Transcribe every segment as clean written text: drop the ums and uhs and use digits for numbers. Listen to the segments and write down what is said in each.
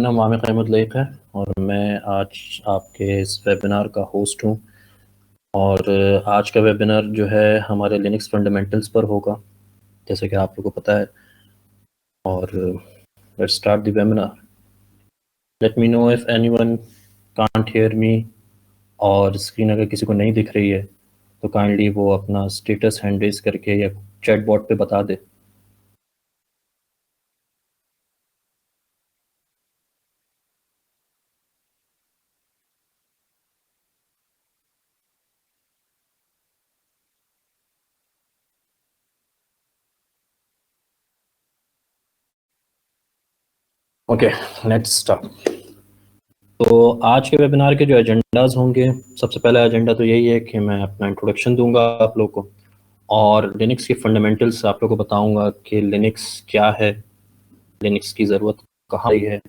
नाम वामिक अहमद लईक है और मैं आज आपके इस वेबिनार का होस्ट हूँ। और आज का वेबिनार जो है हमारे लिनक्स फंडामेंटल्स पर होगा, जैसे कि आप लोगों को पता है। और let's start the webinar. Let me know if anyone can't hear me, और स्क्रीन अगर किसी को नहीं दिख रही है तो काइंडली वो अपना स्टेटस हैंड रेज करके या चैट बॉट पे बता दे। Okay, let's start. तो आज के वेबिनार के जो एजेंडाज होंगे, सबसे पहला एजेंडा तो यही है कि मैं अपना इंट्रोडक्शन दूंगा आप लोगों को, और लिनक्स की फंडामेंटल्स आप लोगों को बताऊंगा कि लिनक्स क्या है, लिनक्स की ज़रूरत कहाँ है,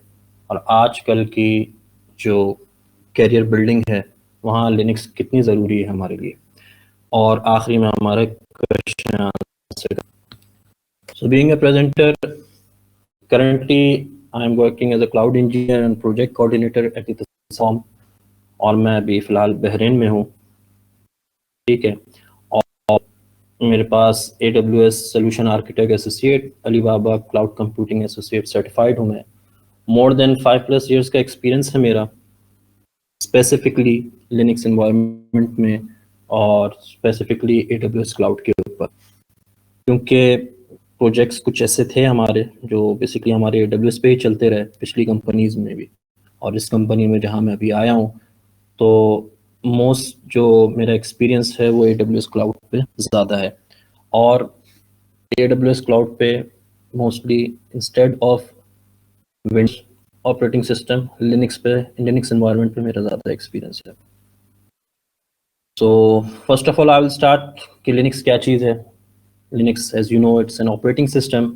और आजकल की जो कैरियर बिल्डिंग है वहाँ लिनक्स कितनी ज़रूरी है हमारे लिए, और आखिरी में हमारे question answer. So being a presenter, currently I am working as a cloud engineer and project coordinator at the form, और मैं अभी फ़िलहाल बहरीन में हूँ। ठीक है, और मेरे पास AWS solution architect associate, Alibaba cloud computing associate certified हूँ मैं। मोर देन 5+ ईयर्स का एक्सपीरियंस है मेरा, स्पेसिफिकली लिनक्स इन्वायरमेंट में और स्पेसिफिकली AWS क्लाउड के ऊपर, क्योंकि प्रोजेक्ट्स कुछ ऐसे थे हमारे जो बेसिकली हमारे AWS पे ही चलते रहे पिछली कंपनीज में भी, और इस कंपनी में जहाँ मैं अभी आया हूँ तो मोस्ट जो मेरा एक्सपीरियंस है वो AWS क्लाउड पे ज़्यादा है। और AWS क्लाउड पे mostly instead of Windows operating system Linux पे, लिनक्स एनवायरनमेंट पे मेरा ज़्यादा एक्सपीरियंस है। So first of all I will start कि लिनक्स क्या चीज़ है। Linux as you know it's an operating system,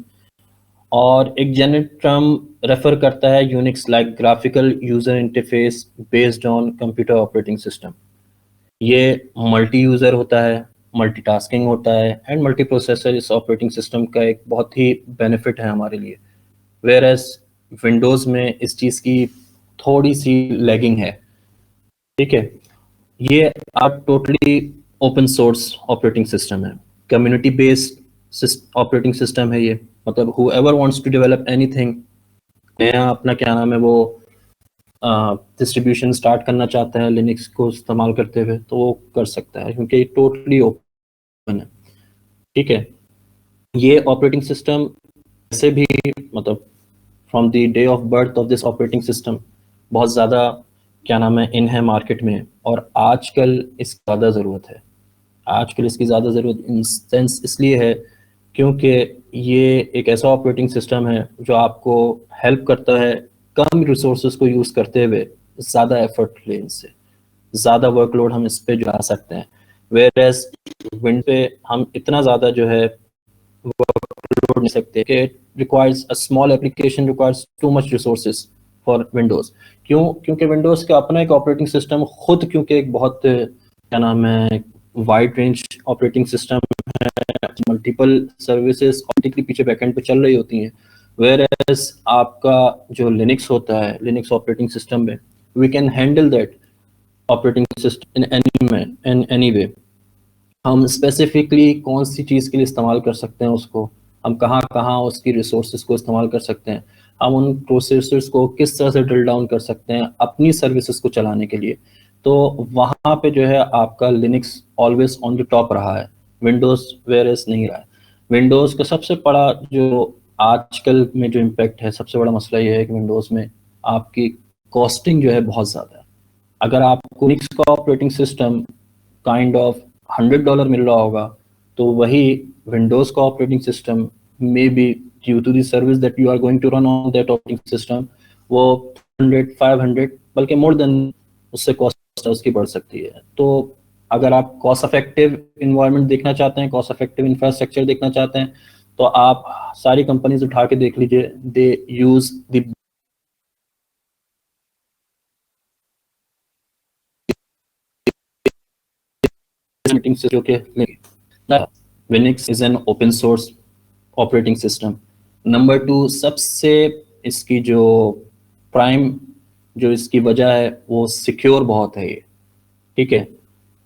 और एक जनरल टर्म रेफर करता है Unix like graphical user interface based on computer operating system. ये मल्टी यूज़र होता है, मल्टीटास्किंग होता है, एंड मल्टी प्रोसेसर इस ऑपरेटिंग सिस्टम का एक बहुत ही बेनिफिट है हमारे लिए। वेयर एज विंडोज़ में इस चीज़ की थोड़ी सी लैगिंग है। ठीक है, ये आप totally open source operating system है, कम्युनिटी बेस्ड ऑपरेटिंग सिस्टम है ये। मतलब whoever wants to develop anything, नया अपना क्या नाम है वो डिस्ट्रीब्यूशन स्टार्ट करना चाहता है लिनक्स को इस्तेमाल करते हुए तो वो कर सकता है, क्योंकि ये टोटली ओपन है। ठीक है, ये ऑपरेटिंग सिस्टम वैसे भी मतलब from the day of birth of this operating system बहुत ज़्यादा क्या नाम है इन है मार्केट में, और आजकल इसकी ज़्यादा ज़रूरत है। आजकल इसकी ज़्यादा ज़रूरत इन सेंस इसलिए है क्योंकि ये एक ऐसा ऑपरेटिंग सिस्टम है जो आपको हेल्प करता है कम रिसोर्सेज को यूज़ करते हुए ज़्यादा एफर्ट लेने से, ज़्यादा वर्कलोड हम इस पे जा सकते हैं। वेयर एज विंड पे हम इतना ज़्यादा जो है वर्कलोड नहीं सकते कि requires a small application requires too much resources for Windows. क्यों? क्योंकि विंडोज़ का अपना एक ऑपरेटिंग सिस्टम खुद, क्योंकि एक बहुत क्या नाम है वाइड रेंज ऑपरेटिंग सिस्टम है, मल्टीपल सर्विसेज ऑटोमेटिकली पीछे बैकएंड पे चल रही होती हैं। वेयर एज आपका जो लिनक्स होता है, लिनक्स ऑपरेटिंग सिस्टम में we can handle that operating system in any way. हम स्पेसिफिकली कौन सी चीज़ के लिए इस्तेमाल कर सकते हैं उसको, हम कहाँ कहाँ उसकी रिसोर्सेज को इस्तेमाल कर सकते हैं, हम उन प्रोसेसर्स को किस तरह से ड्रिल डाउन कर सकते हैं अपनी सर्विसेज को चलाने के लिए। तो वहाँ पे जो है आपका Linux always on the top रहा है, विंडोज़ वेयरएस नहीं रहा है। विंडोज़ का सबसे बड़ा जो आजकल में जो इम्पैक्ट है, सबसे बड़ा मसला ये है कि विंडोज़ में आपकी कॉस्टिंग जो है बहुत ज़्यादा है। अगर आपको लिनक्स का ऑपरेटिंग सिस्टम काइंड ऑफ $100 मिल रहा होगा, तो वही विंडोज़ का operating system may be due to the service that you are going to run on that operating system वो 100, 500 बल्कि मोर देन उससे कॉस्ट उसकी बढ़ सकती है। तो अगर आप कॉस्ट इफेक्टिव इन्वायरमेंट देखना चाहते हैं, कॉस्ट इफेक्टिव इंफ्रास्ट्रक्चर देखना चाहते हैं, तो आप सारी कंपनीज उठा के देख लीजिए, दे यूज द जो कि Linux is an open source operating system. Number 2, सबसे इसकी जो प्राइम जो इसकी वजह है वो सिक्योर बहुत है ये, ठीक है।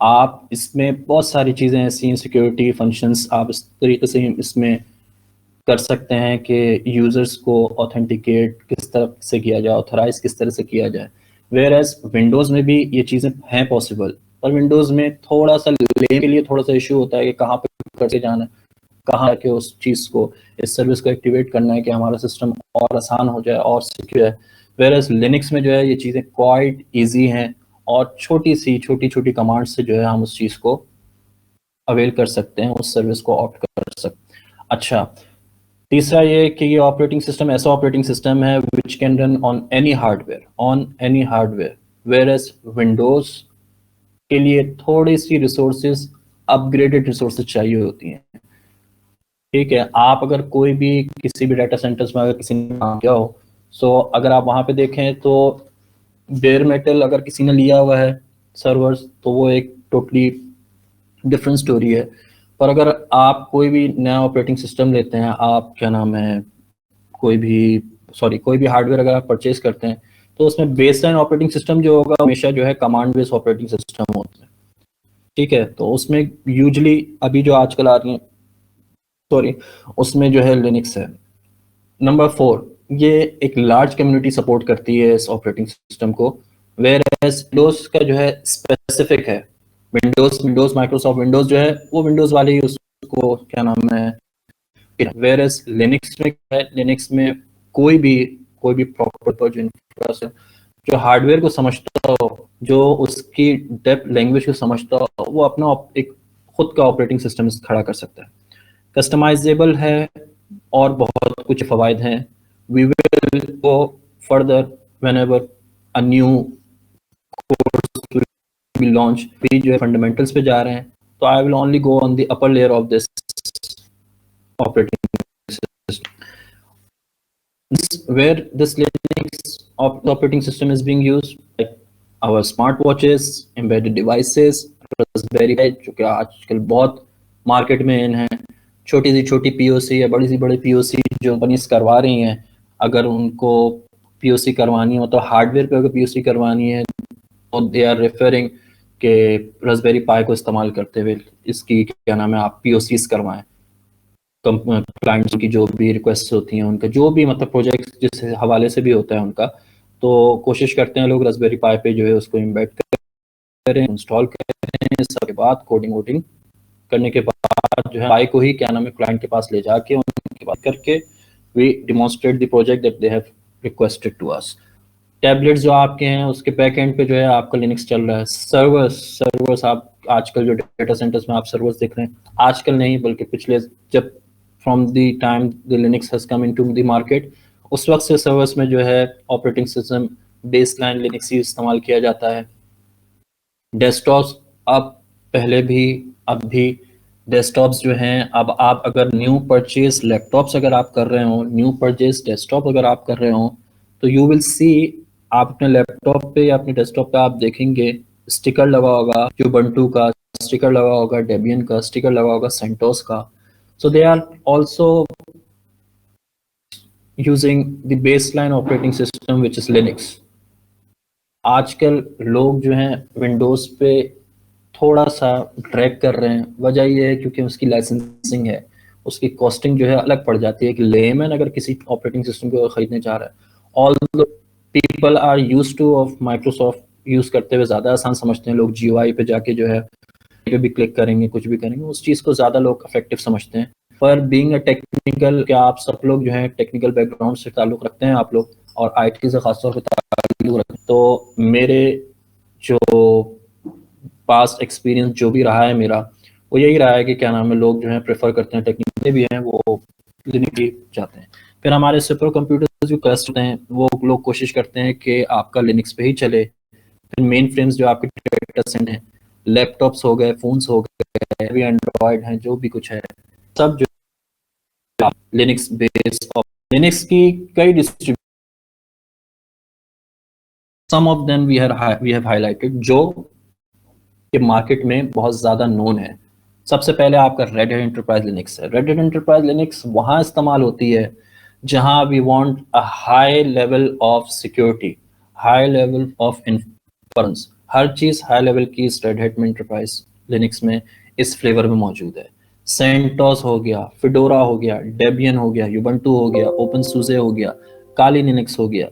आप इसमें बहुत सारी चीज़ें ऐसी हैं, सिक्योरिटी फंक्शंस आप इस तरीके से इसमें कर सकते हैं कि यूज़र्स को ऑथेंटिकेट किस तरह से किया जाए, ऑथराइज किस तरह से किया जाए। वेयर एज विंडोज़ में भी ये चीज़ें हैं पॉसिबल, पर विंडोज़ में थोड़ा सा लेने के लिए थोड़ा सा इशू होता है कि कहाँ पे करके जाना है, कहाँ के उस चीज़ को, इस सर्विस को एक्टिवेट करना है कि हमारा सिस्टम और आसान हो जाए और सिक्योर है। वेयर एज लिनक्स में जो है ये चीज़ें क्वाइट ईजी हैं और छोटी छोटी कमांड से जो है हम उस चीज़ को अवेल कर सकते हैं, उस सर्विस को ऑप्ट कर सकते हैं। अच्छा, तीसरा ये कि ये ऑपरेटिंग सिस्टम ऐसा ऑपरेटिंग सिस्टम है which can run on any hardware, where as Windows के लिए थोड़ी सी रिसोर्सेज, अपग्रेडेड रिसोर्सेज चाहिए होती हैं, ठीक है। आप अगर कोई भी किसी भी डाटा सेंटर्स में अगर किसी ने काम किया हो, सो अगर आप वहाँ पे देखें तो बेयर मेटल अगर किसी ने लिया हुआ है सर्वर्स, तो वो एक टोटली डिफरेंट स्टोरी है। पर अगर आप कोई भी नया ऑपरेटिंग सिस्टम लेते हैं, आप क्या नाम है कोई भी हार्डवेयर अगर आप परचेज करते हैं, तो उसमें बेसलाइन ऑपरेटिंग सिस्टम जो होगा हमेशा जो है कमांड बेस्ड ऑपरेटिंग सिस्टम होता है, ठीक है। तो उसमें यूजली अभी जो आजकल आ रही है, उसमें जो है लिनक्स है। नंबर 4, ये एक लार्ज कम्युनिटी सपोर्ट करती है इस ऑपरेटिंग सिस्टम को, वेयर एज विंडोज का जो है स्पेसिफिक है। विंडोज माइक्रोसॉफ्ट विंडोज जो है वो विंडोज वाले ही उसको क्या नाम है, वेयर एज लिनक्स में क्या है, लिनक्स में कोई भी प्रॉपर जो हार्डवेयर को समझता हो, जो उसकी डेप्थ लैंग्वेज को समझता हो, वो अपना एक खुद का ऑपरेटिंग सिस्टम खड़ा कर सकता है। कस्टमाइजेबल है और बहुत कुछ फवायद हैं। We will go further whenever a new course will launch. भी जो है फंडामेंटल्स पे जा रहे हैं, तो I will only go on the upper layer of this operating system, where this Linux operating system is being used, like our smartwatches, embedded devices, Raspberry Pi जो कि आजकल बहुत मार्केट में इन है, छोटी सी छोटी पीओसी या बड़ी सी बड़ी पीओसी जो कंपनीज करवा रही हैं, अगर उनको पीओसी करवानी हो तो हार्डवेयर पे अगर पीओसी करवानी है तो दे आर रेफरिंग के रास्पबेरी पाई को इस्तेमाल करते हुए इसकी क्या नाम है आप पीओसीज करवाएं। क्लाइंट्स की जो भी रिक्वेस्ट होती हैं, उनका जो भी मतलब प्रोजेक्ट जिस हवाले से भी होता है उनका, तो कोशिश करते हैं लोग रास्पबेरी पाई पे जो है उसको इम्बेड करें, इंस्टॉल करें। सबके बाद कोडिंग वोडिंग करने के बाद जो है पाई को ही क्या नाम है क्लाइंट के पास ले जाके उनके बात करके we demonstrate the project that they have requested to us. Tablets जो आपके हैं उसके बैक एंड पे जो है आपका लिनक्स चल रहा है। सर्वर्स आप आजकल जो डेटा सेंटर्स में आप सर्वर्स देख रहे हैं, आजकल नहीं बल्कि पिछले जब from the time the Linux has come into the market, उस वक्त से सर्वर्स में जो है ऑपरेटिंग सिस्टम बेसलाइन लिनक्स ही इस्तेमाल किया जाता है। डेस्कटॉप्स अब पहले भी अब भी डेस्कटॉप्स जो हैं, अब आप अगर न्यू परचेज लैपटॉप्स अगर आप कर रहे हो, न्यू परचेज डेस्कटॉप अगर आप कर रहे हो, तो यू विल सी आप अपने लैपटॉप पे या अपने डेस्कटॉप पे आप देखेंगे स्टिकर लगा होगा, Ubuntu का स्टिकर लगा होगा, डेबियन का स्टिकर लगा होगा, सेंटोस का। So they are also using the baseline operating system which is Linux. आजकल लोग जो हैं विंडोज पे थोड़ा सा ट्रैक कर रहे हैं, वजह ये है क्योंकि उसकी लाइसेंसिंग है, उसकी कॉस्टिंग जो है अलग पड़ जाती है कि लेमैन अगर किसी ऑपरेटिंग सिस्टम को खरीदने चाह रहा है। All people are use to of Microsoft use करते हुए ज़्यादा आसान समझते हैं लोग, जीयूआई पे जाके जो है पे भी क्लिक करेंगे, कुछ भी करेंगे, उस चीज़ को ज़्यादा लोग इफेक्टिव समझते हैं। पर बीइंग अ टेक्निकल, क्या आप सब लोग जो है टेक्निकल बैकग्राउंड से ताल्लुक़ रखते हैं आप लोग, और आईटी से खासतौर पर ताल्लुक़ रखते हैं, तो मेरे जो पास्ट एक्सपीरियंस जो भी रहा है मेरा, वो यही रहा है कि क्या नाम है लोग जो है प्रेफर करते हैं, टेक्निकल भी हैं वो लिनक्स ही जाते हैं। फिर हमारे सुपर कंप्यूटर्स जो कस्ट होते हैं वो लोग कोशिश करते हैं कि आपका लिनक्स पे ही चले। फिर मेन फ्रेम्स जो आपके डेटा सेंटर हैं, लैपटॉप्स हो गए, फोन्स हो गए, भी एंड्रॉयड हैं, जो भी कुछ है, सब जो लिनक्स बेस्ड। लिनक्स की कई distribution, some of them we have highlighted जो कि मार्केट में बहुत ज़्यादा नोन है। सबसे पहले आपका रेड हैट एंटरप्राइज लिनक्स है। रेड हैट एंटरप्राइज लिनक्स वहाँ इस्तेमाल होती है जहां we want a high level of security, high level of inference, हर चीज हाई लेवल की इस रेड हैट में एंटरप्राइज लिनक्स में इस फ्लेवर में मौजूद है। सेंटोस हो गया, फिडोरा हो गया, डेबियन हो गया, यूबंटू हो गया, ओपनसूसे हो गया, काली लिनक्स हो गया।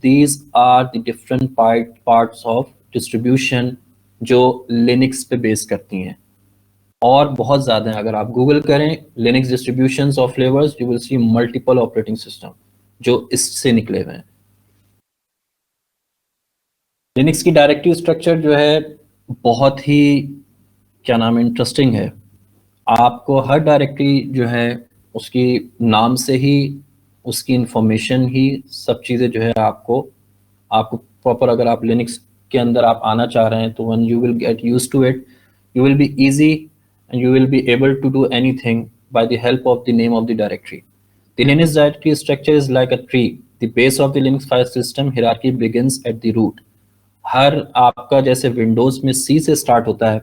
These are the different parts of distribution जो लिनक्स पे बेस करती हैं, और बहुत ज़्यादा हैं। अगर आप गूगल करें Linux distributions of flavours, you will see multiple operating system जो इससे निकले हुए हैं। लिनक्स की डायरेक्टिव स्ट्रक्चर जो है बहुत ही, क्या नाम है, इंटरेस्टिंग है। आपको हर डायरेक्टरी जो है उसकी नाम से ही, उसकी इंफॉर्मेशन ही, सब चीज़ें जो है आपको आपको प्रॉपर, अगर आप लिनक्स के अंदर आप आना चाह रहे हैं तो one you will get use to it, you will be easy and you will be able to do anything by the help of the name of the directory. The Linux directory structure is like a tree. The base of the Linux file system hierarchy begins at the root. हर आपका जैसे Windows में सी से start होता है,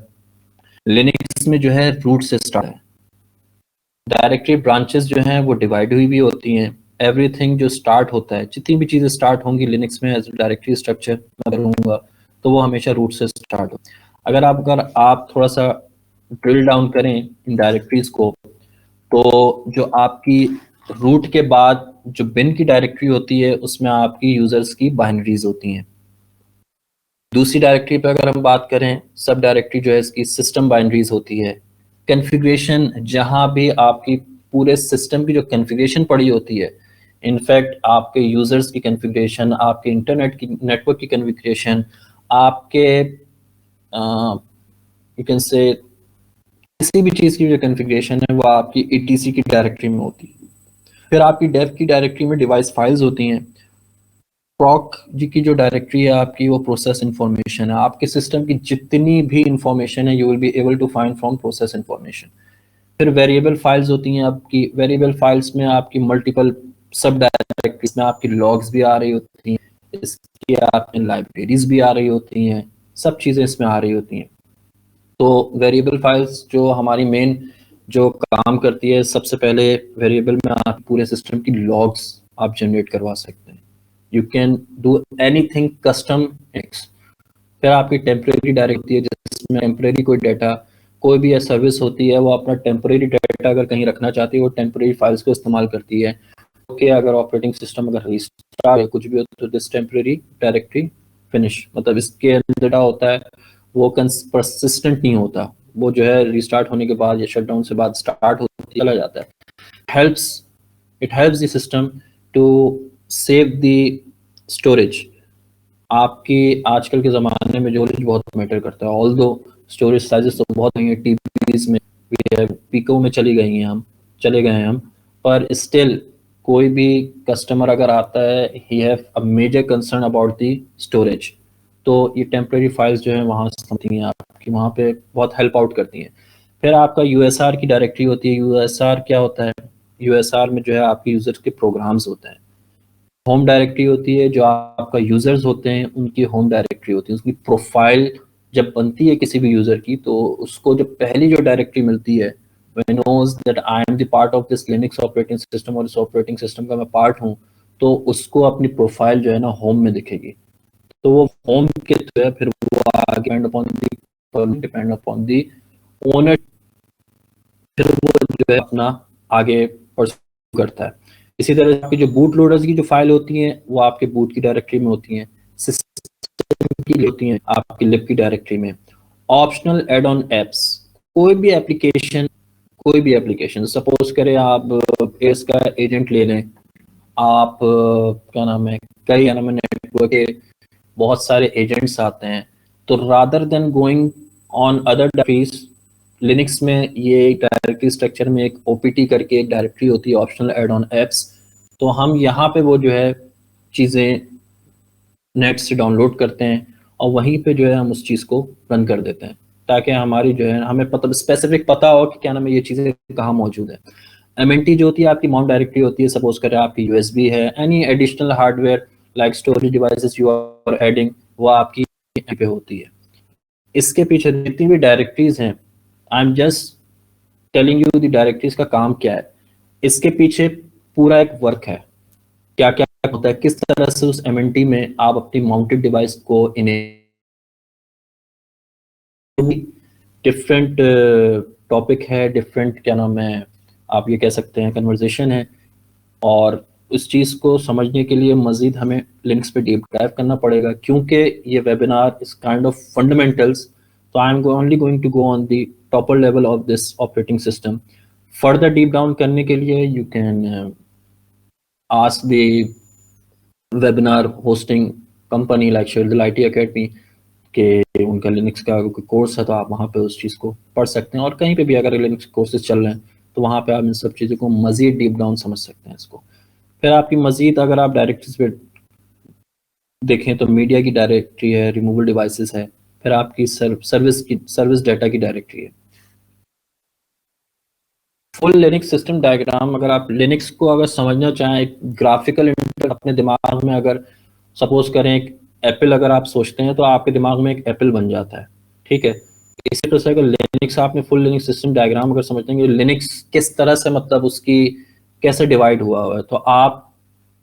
Linux में जो है root से स्टार्ट है। डायरेक्टरी ब्रांचेस जो हैं वो डिवाइड हुई भी होती हैं। एवरीथिंग जो स्टार्ट होता है, जितनी भी चीज़ें स्टार्ट होंगी लिनक्स में एज डायरेक्टरी स्ट्रक्चर मैं करूँगा, तो वो हमेशा रूट से स्टार्ट हो। अगर आप थोड़ा सा ड्रिल डाउन करें इन डायरेक्टरीज को, तो जो आपकी रूट के बाद जो बिन की डायरेक्टरी होती है उसमें आपकी यूजर्स की बाइनरीज होती हैं। दूसरी डायरेक्टरी पे अगर हम बात करें, सब डायरेक्टरी जो है इसकी सिस्टम बाइनरीज होती है। कॉन्फ़िगरेशन, जहां भी आपकी पूरे सिस्टम की जो कॉन्फ़िगरेशन पड़ी होती है, इनफैक्ट आपके यूजर्स की कॉन्फ़िगरेशन, आपके इंटरनेट की नेटवर्क की कॉन्फ़िगरेशन, आपके यू कैन से किसी भी चीज़ की जो कॉन्फ़िगरेशन है वो आपकी ईटीसी की डायरेक्टरी में होती है। फिर आपकी डेव की डायरेक्टरी में डिवाइस फाइल्स होती हैं। प्रॉक जी की जो डायरेक्टरी है आपकी, वो प्रोसेस इंफॉर्मेशन है। आपके सिस्टम की जितनी भी इंफॉर्मेशन है you will be able to find from process information. फिर वेरिएबल फाइल्स होती हैं आपकी। वेरिएबल फाइल्स में आपकी मल्टीपल सब डायरेक्टरीज में आपकी लॉग्स भी आ रही होती हैं, इसकी आपकी लाइब्रेरीज भी आ रही होती हैं, सब चीज़ें इसमें आ रही होती हैं। तो वेरिएबल फाइल्स जो हमारी मेन जो काम करती है, सबसे पहले वेरिएबल में आप पूरे सिस्टम की लॉग्स आप जनरेट करवा सकते हैं। You can do anything custom x. फिर आपकी टेम्परेरी डायरेक्ट होती है, जिसमें टेम्परेरी कोई डाटा, कोई भी सर्विस होती है वो अपना टेम्परेरी डाटा अगर कहीं रखना चाहती है, वो टेम्परेरी फाइल्स को इस्तेमाल करती है। ओके, अगर ऑपरेटिंग सिस्टम अगर रिस्टार्ट या कुछ भी हो तो दिस टेम्परेरी डायरेक्टरी फिनिश, मतलब इसके अंदर डाटा होता है वो परसिस्टेंट नहीं होता, वो जो है रिस्टार्ट होने के बाद या शटडाउन से बाद स्टार्ट होती चला जाता है। Helps it helps the system to save the storage. आपकी आजकल के ज़माने में जो बहुत मैटर करता है, ऑल दो स्टोरेज साइजेस तो बहुत नहीं है, टीबीज में भी है, पिको में चले गए हैं हम, पर स्टिल कोई भी कस्टमर अगर आता है, he have a major concern about the storage, तो ये टेम्प्रेरी फाइल्स जो है वहाँ होती हैं आपकी, वहाँ पे बहुत हेल्प आउट करती हैं। फिर आपका यूएसआर की डायरेक्टरी होती है। यूएसआर क्या होता है? यूएसआर में जो है आपके यूजर्स के प्रोग्राम्स होते हैं। होम डायरेक्टरी होती है, जो आपका यूजर्स होते हैं उनकी होम डायरेक्टरी होती है। उसकी प्रोफाइल जब बनती है किसी भी यूजर की, तो उसको जब पहली जो डायरेक्टरी मिलती है, when knows that I am the part of this Linux operating system और इस ऑपरेटिंग सिस्टम का मैं पार्ट हूँ, तो उसको अपनी प्रोफाइल जो है ना होम में दिखेगी। तो वो होम के थ्रू है, फिर वो आगे डिपेंड अपॉन दी ओनर, फिर वो जो है अपना आगे परस्यू करता है। इसी तरह से आपकी जो बूट लोडर्स की जो फाइल होती हैं वो आपके बूट की डायरेक्टरी में होती हैं, सिस्टम की होती हैं आपकी लिब की डायरेक्टरी में। ऑप्शनल एड ऑन एप्स, कोई भी एप्लीकेशन, कोई भी एप्लीकेशन, सपोज करें आप एस का एजेंट ले लें, आप क्या नाम है, कई नेटवर्क के बहुत सारे एजेंट्स आते हैं, तो rather than going on other directories, Linux में ये एक डायरेक्टरी स्ट्रक्चर में एक ओपीटी करके एक डायरेक्टरी होती है, ऑप्शनल एड ऑन एप्स। तो हम यहाँ पे वो जो है चीज़ें नेट से डाउनलोड करते हैं और वहीं पे जो है हम उस चीज़ को रन कर देते हैं, ताकि हमारी जो है हमें पता स्पेसिफिक पता हो कि क्या नाम है ये चीज़ें कहाँ मौजूद है। एमएनटी जो होती है आपकी माउंट डायरेक्टरी होती है। सपोज करें आपकी यूएसबी है, any additional hardware like storage devices you are adding, वो आपकी पे होती है। इसके पीछे जितनी भी डायरेक्टरीज हैं, आई am just telling you the directories का काम क्या है। इसके पीछे पूरा एक वर्क है, क्या क्या होता है, किस तरह से उस एमएनटी में आप अपनी माउंटेड डिवाइस को डिफरेंट टॉपिक है, डिफरेंट क्या नाम है, आप ये कह सकते हैं कन्वर्जेशन है। और उस चीज़ को समझने के लिए मज़ीद हमें लिंक्स पे डीप डाइव करना पड़ेगा, क्योंकि ये webinar is kind of fundamentals. तो I am only going to go on the topper level of this operating system. Further deep down करने के लिए you can ask the webinar hosting company like Sherdil IT Academy के, उनका Linux का course है, तो आप वहाँ पे उस चीज़ को पढ़ सकते हैं। और कहीं पे भी अगर लिनक्स कोर्सेज चल रहे हैं तो वहाँ पे आप इन सब चीज़ों को मज़ीद डीप डाउन समझ सकते हैं इसको। फिर आपकी मज़ीद अगर आप डायरेक्टरीज पे देखें तो मीडिया की डायरेक्टरी है, रिमूवल डिवाइसेस है, फिर आपकी सर्विस डाटा की डायरेक्टरी है। फुल लिनक्स सिस्टम डायग्राम, अगर आप लिनक्स को अगर समझना चाहें एक ग्राफिकल अपने दिमाग में, अगर सपोज करें एक एप्पल अगर आप सोचते हैं तो आपके दिमाग में एक एप्पल बन जाता है, ठीक है। इसी तरह से अगर लिनक्स, आपने फुल लिनक्स सिस्टम डायग्राम अगर समझते हैं लिनक्स किस तरह से मतलब उसकी कैसे डिवाइड हुआ है, तो आप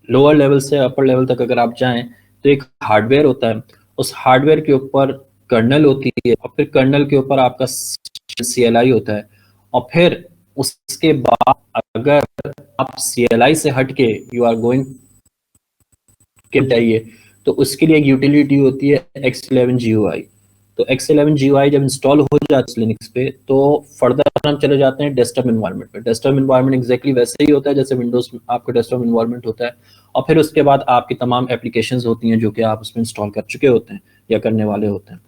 लोअर लेवल से अपर लेवल तक अगर आप जाएं तो एक हार्डवेयर होता है, उस हार्डवेयर के ऊपर कर्नल होती है, और फिर कर्नल के ऊपर आपका CLI होता है, और फिर उसके बाद अगर आप CLI से हट के यू आर गोइंग के चाहिए तो उसके लिए एक यूटिलिटी होती है X11 GUI। तो X11 GUI जब इंस्टॉल हो जाता है लिनक्स पे तो फर्दर हम चले जाते हैं डेस्कटॉप एनवायरनमेंट पे। डेस्कटॉप एनवायरनमेंट एग्जैक्टली वैसे ही होता है जैसे विंडोज में आपका डेस्कटॉप एनवायरनमेंट होता है, और फिर उसके बाद आपकी तमाम एप्लीकेशंस होती हैं जो कि आप उसमें इंस्टॉल कर चुके होते हैं या करने वाले होते हैं।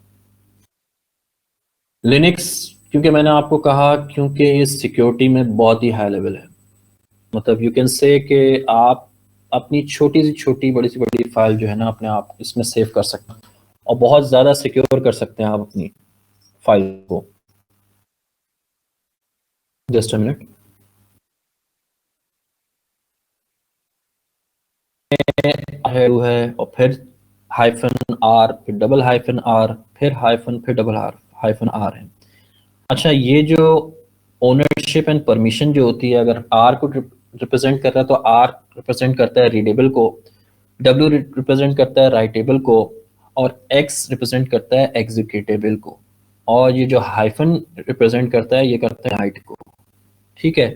लिनक्स, क्योंकि मैंने आपको कहा क्योंकि ये सिक्योरिटी में बहुत ही हाई लेवल है, मतलब यू कैन से कि आप अपनी छोटी सी छोटी बड़ी सी बड़ी फाइल जो है ना अपने आप इसमें सेव कर सकते हैं, और बहुत ज़्यादा सिक्योर कर सकते हैं आप अपनी फाइल को। Just a minute. है और फिर -R, फिर -R, फिर हाइफन, फिर -R है। अच्छा, ये जो ओनरशिप एंड परमिशन जो होती है, अगर R को रिप्रेजेंट कर रहा है तो R रिप्रेजेंट करता है रीडेबल को, W रिप्रेजेंट करता है राइटेबल को, और X रिप्रेजेंट करता है एग्जीक्यूटेबल को, और ये जो हाइफन रिप्रेजेंट करता है ये करता है हाइट को, ठीक है।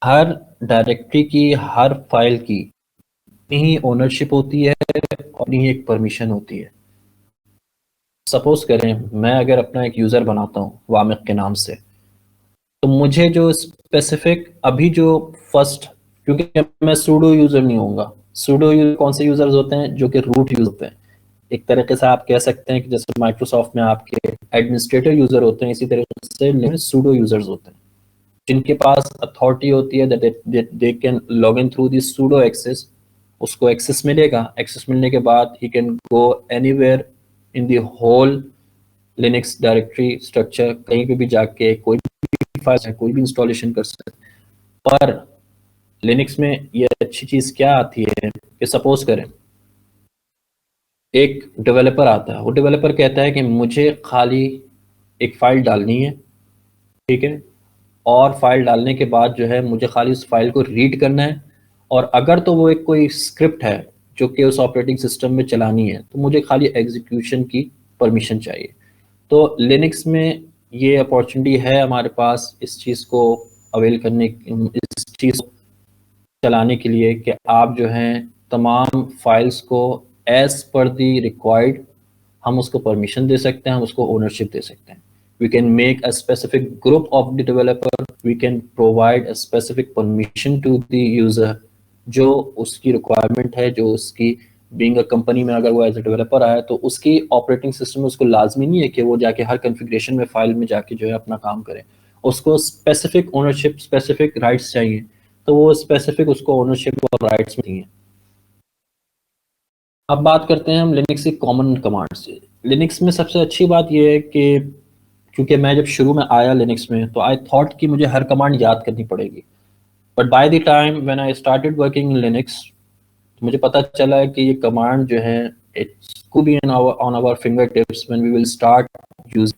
हर डायरेक्टरी की, हर फाइल की अपनी ही ओनरशिप होती है और अपनी ही एक परमिशन होती है। सपोज करें मैं अगर अपना एक यूज़र बनाता हूँ वामिक के नाम से, तो मुझे जो स्पेसिफिक अभी जो फर्स्ट, क्योंकि मैं सूडो यूज़र नहीं होऊंगा। सूडो यूज़र कौन से यूज़र्स होते हैं, जो कि रूट यूज़र होते हैं। एक तरीके से आप कह सकते हैं कि जैसे माइक्रोसॉफ्ट में आपके एडमिनिस्ट्रेटर यूज़र होते हैं, इसी तरीके से सूडो यूज़र्स होते हैं जिनके पास अथॉरिटी होती है that they can log in through this sudo access. उसको एक्सेस मिलेगा, एक्सेस मिलने के बाद he can go anywhere in the whole Linux directory structure, कहीं पे भी जाके कोई भी फाइल है, कोई भी इंस्टॉलेशन कर सकते हैं। पर लिनक्स में ये अच्छी चीज़ क्या आती है कि सपोज करें एक डेवलपर आता है, वो डेवलपर कहता है कि मुझे खाली एक फ़ाइल डालनी है, ठीक है, और फाइल डालने के बाद जो है मुझे खाली उस फाइल को रीड करना है, और अगर तो वो एक कोई स्क्रिप्ट है जो कि उस ऑपरेटिंग सिस्टम में चलानी है तो मुझे खाली एग्जीक्यूशन की परमिशन चाहिए। तो लिनक्स में ये अपॉर्चुनिटी है हमारे पास इस चीज़ को अवेल करने, इस चीज़ को चलाने के लिए कि आप जो हैं तमाम फाइल्स को एज पर दी रिक्वायर्ड हम उसको परमिशन दे सकते हैं, हम उसको ओनरशिप दे सकते हैं। We can make a specific group of the developer, we can provide a specific permission to the user जो उसकी रिक्वायरमेंट है, जो उसकी बीइंग अ कंपनी में अगर वो एज ए डेवलपर आया तो उसकी ऑपरेटिंग सिस्टम में उसको लाजमी नहीं है कि वो जाके हर कन्फिग्रेशन में फाइल में जाके जो है अपना काम करे। उसको स्पेसिफिक ओनरशिप, स्पेसिफिक राइट्स चाहिए, तो वो स्पेसिफिक उसको ओनरशिप और राइट्स में हैं। अब बात करते हैं हम लिनक्स की कॉमन कमांड से। लिनक्स में सबसे अच्छी बात यह है कि क्योंकि मैं जब शुरू में आया लिनक्स में तो आई थॉट कि मुझे हर कमांड याद करनी पड़ेगी, but by the time when I started working in Linux मुझे पता चला कि ये कमांड जो है it's could be on our finger tips when we will start use.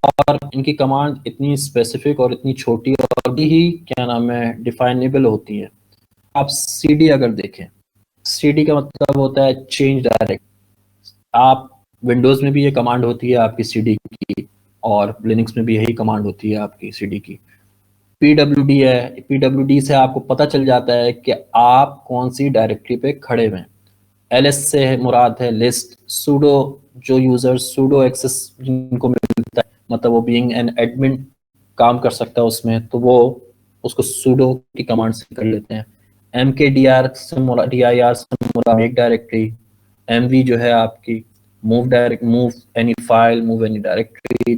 और इनकी कमांड इतनी स्पेसिफिक और इतनी छोटी और भी ही क्या नाम है डिफाइनेबल होती है। आप सीडी अगर देखें, सीडी का मतलब होता है चेंज डायरेक्ट। आप विंडोज में भी ये कमांड होती है आपकी सीडी की, और लिनक्स में भी यही कमांड होती है आपकी सीडी की। पीडब्ल्यूडी है, पीडब्ल्यूडी से आपको पता चल जाता है कि आप कौन सी डायरेक्टरी पे खड़े हुए हैं। एलएस से मुराद है लिस्ट। सूडो, जो यूजर सूडो एक्सेस जिनको मिलता है, मतलब वो बीइंग एन एडमिन काम कर सकता है उसमें, तो वो उसको सूडो की कमांड से कर लेते हैं। एम के डी आर से डी आई आर से मुराद मेक डायरेक्टरी। एम वी जो है आपकी move any file, move any directory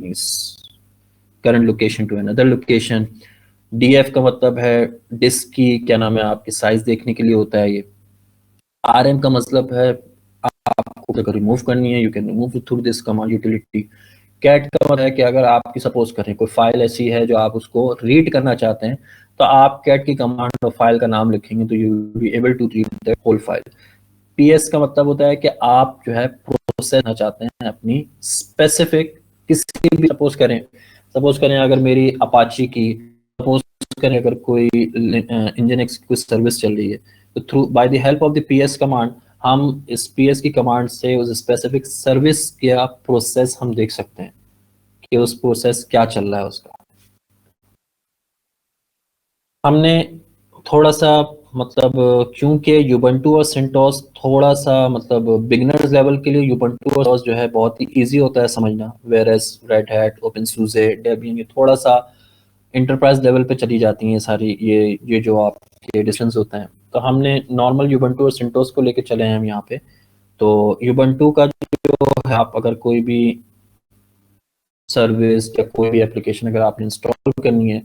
current location to another location. DF का मतलब है डिस्क की क्या नाम है आपकी साइज देखने के लिए होता है ये। आरएम का मतलब है आपको अगर रिमूव करनी है, you can remove through this command utility. Cat का मतलब है कि अगर आपकी सपोज करें कोई फाइल ऐसी है जो आप उसको रीड करना चाहते हैं, तो आप कैट की कमांड और फाइल का नाम लिखेंगे तो you will be able to read the whole file. PS का मतलब होता है कि आप जो है प्रोसेस करना चाहते हैं अपनी स्पेसिफिक किसी भी, सपोज करें अगर मेरी अपाची की, सपोज करें अगर कोई इंजन एक्स की कोई सर्विस चल रही है, तो through by the help of the PS command हम इस पीएस की कमांड से उस स्पेसिफिक सर्विस का प्रोसेस हम देख सकते हैं कि उस प्रोसेस क्या चल रहा है उसका। हमने थोड़ा सा मतलब, क्योंकि यूबंटू और सेंटोस थोड़ा सा मतलब बिगनर्स लेवल के लिए यूबंटू और सेंटोस जो है बहुत ही इजी होता है समझना, where as Red Hat, openSUSE, Debian ये थोड़ा सा इंटरप्राइज लेवल पे चली जाती हैं सारी ये जो आपके डिस्टेंस होते हैं। तो हमने नॉर्मल यूबंटू और सेंटोस को लेके चले हैं हम यहाँ पे। तो यूबंटू का जो है, आप अगर कोई भी सर्विस या कोई भी एप्लीकेशन अगर आपने इंस्टॉल करनी है,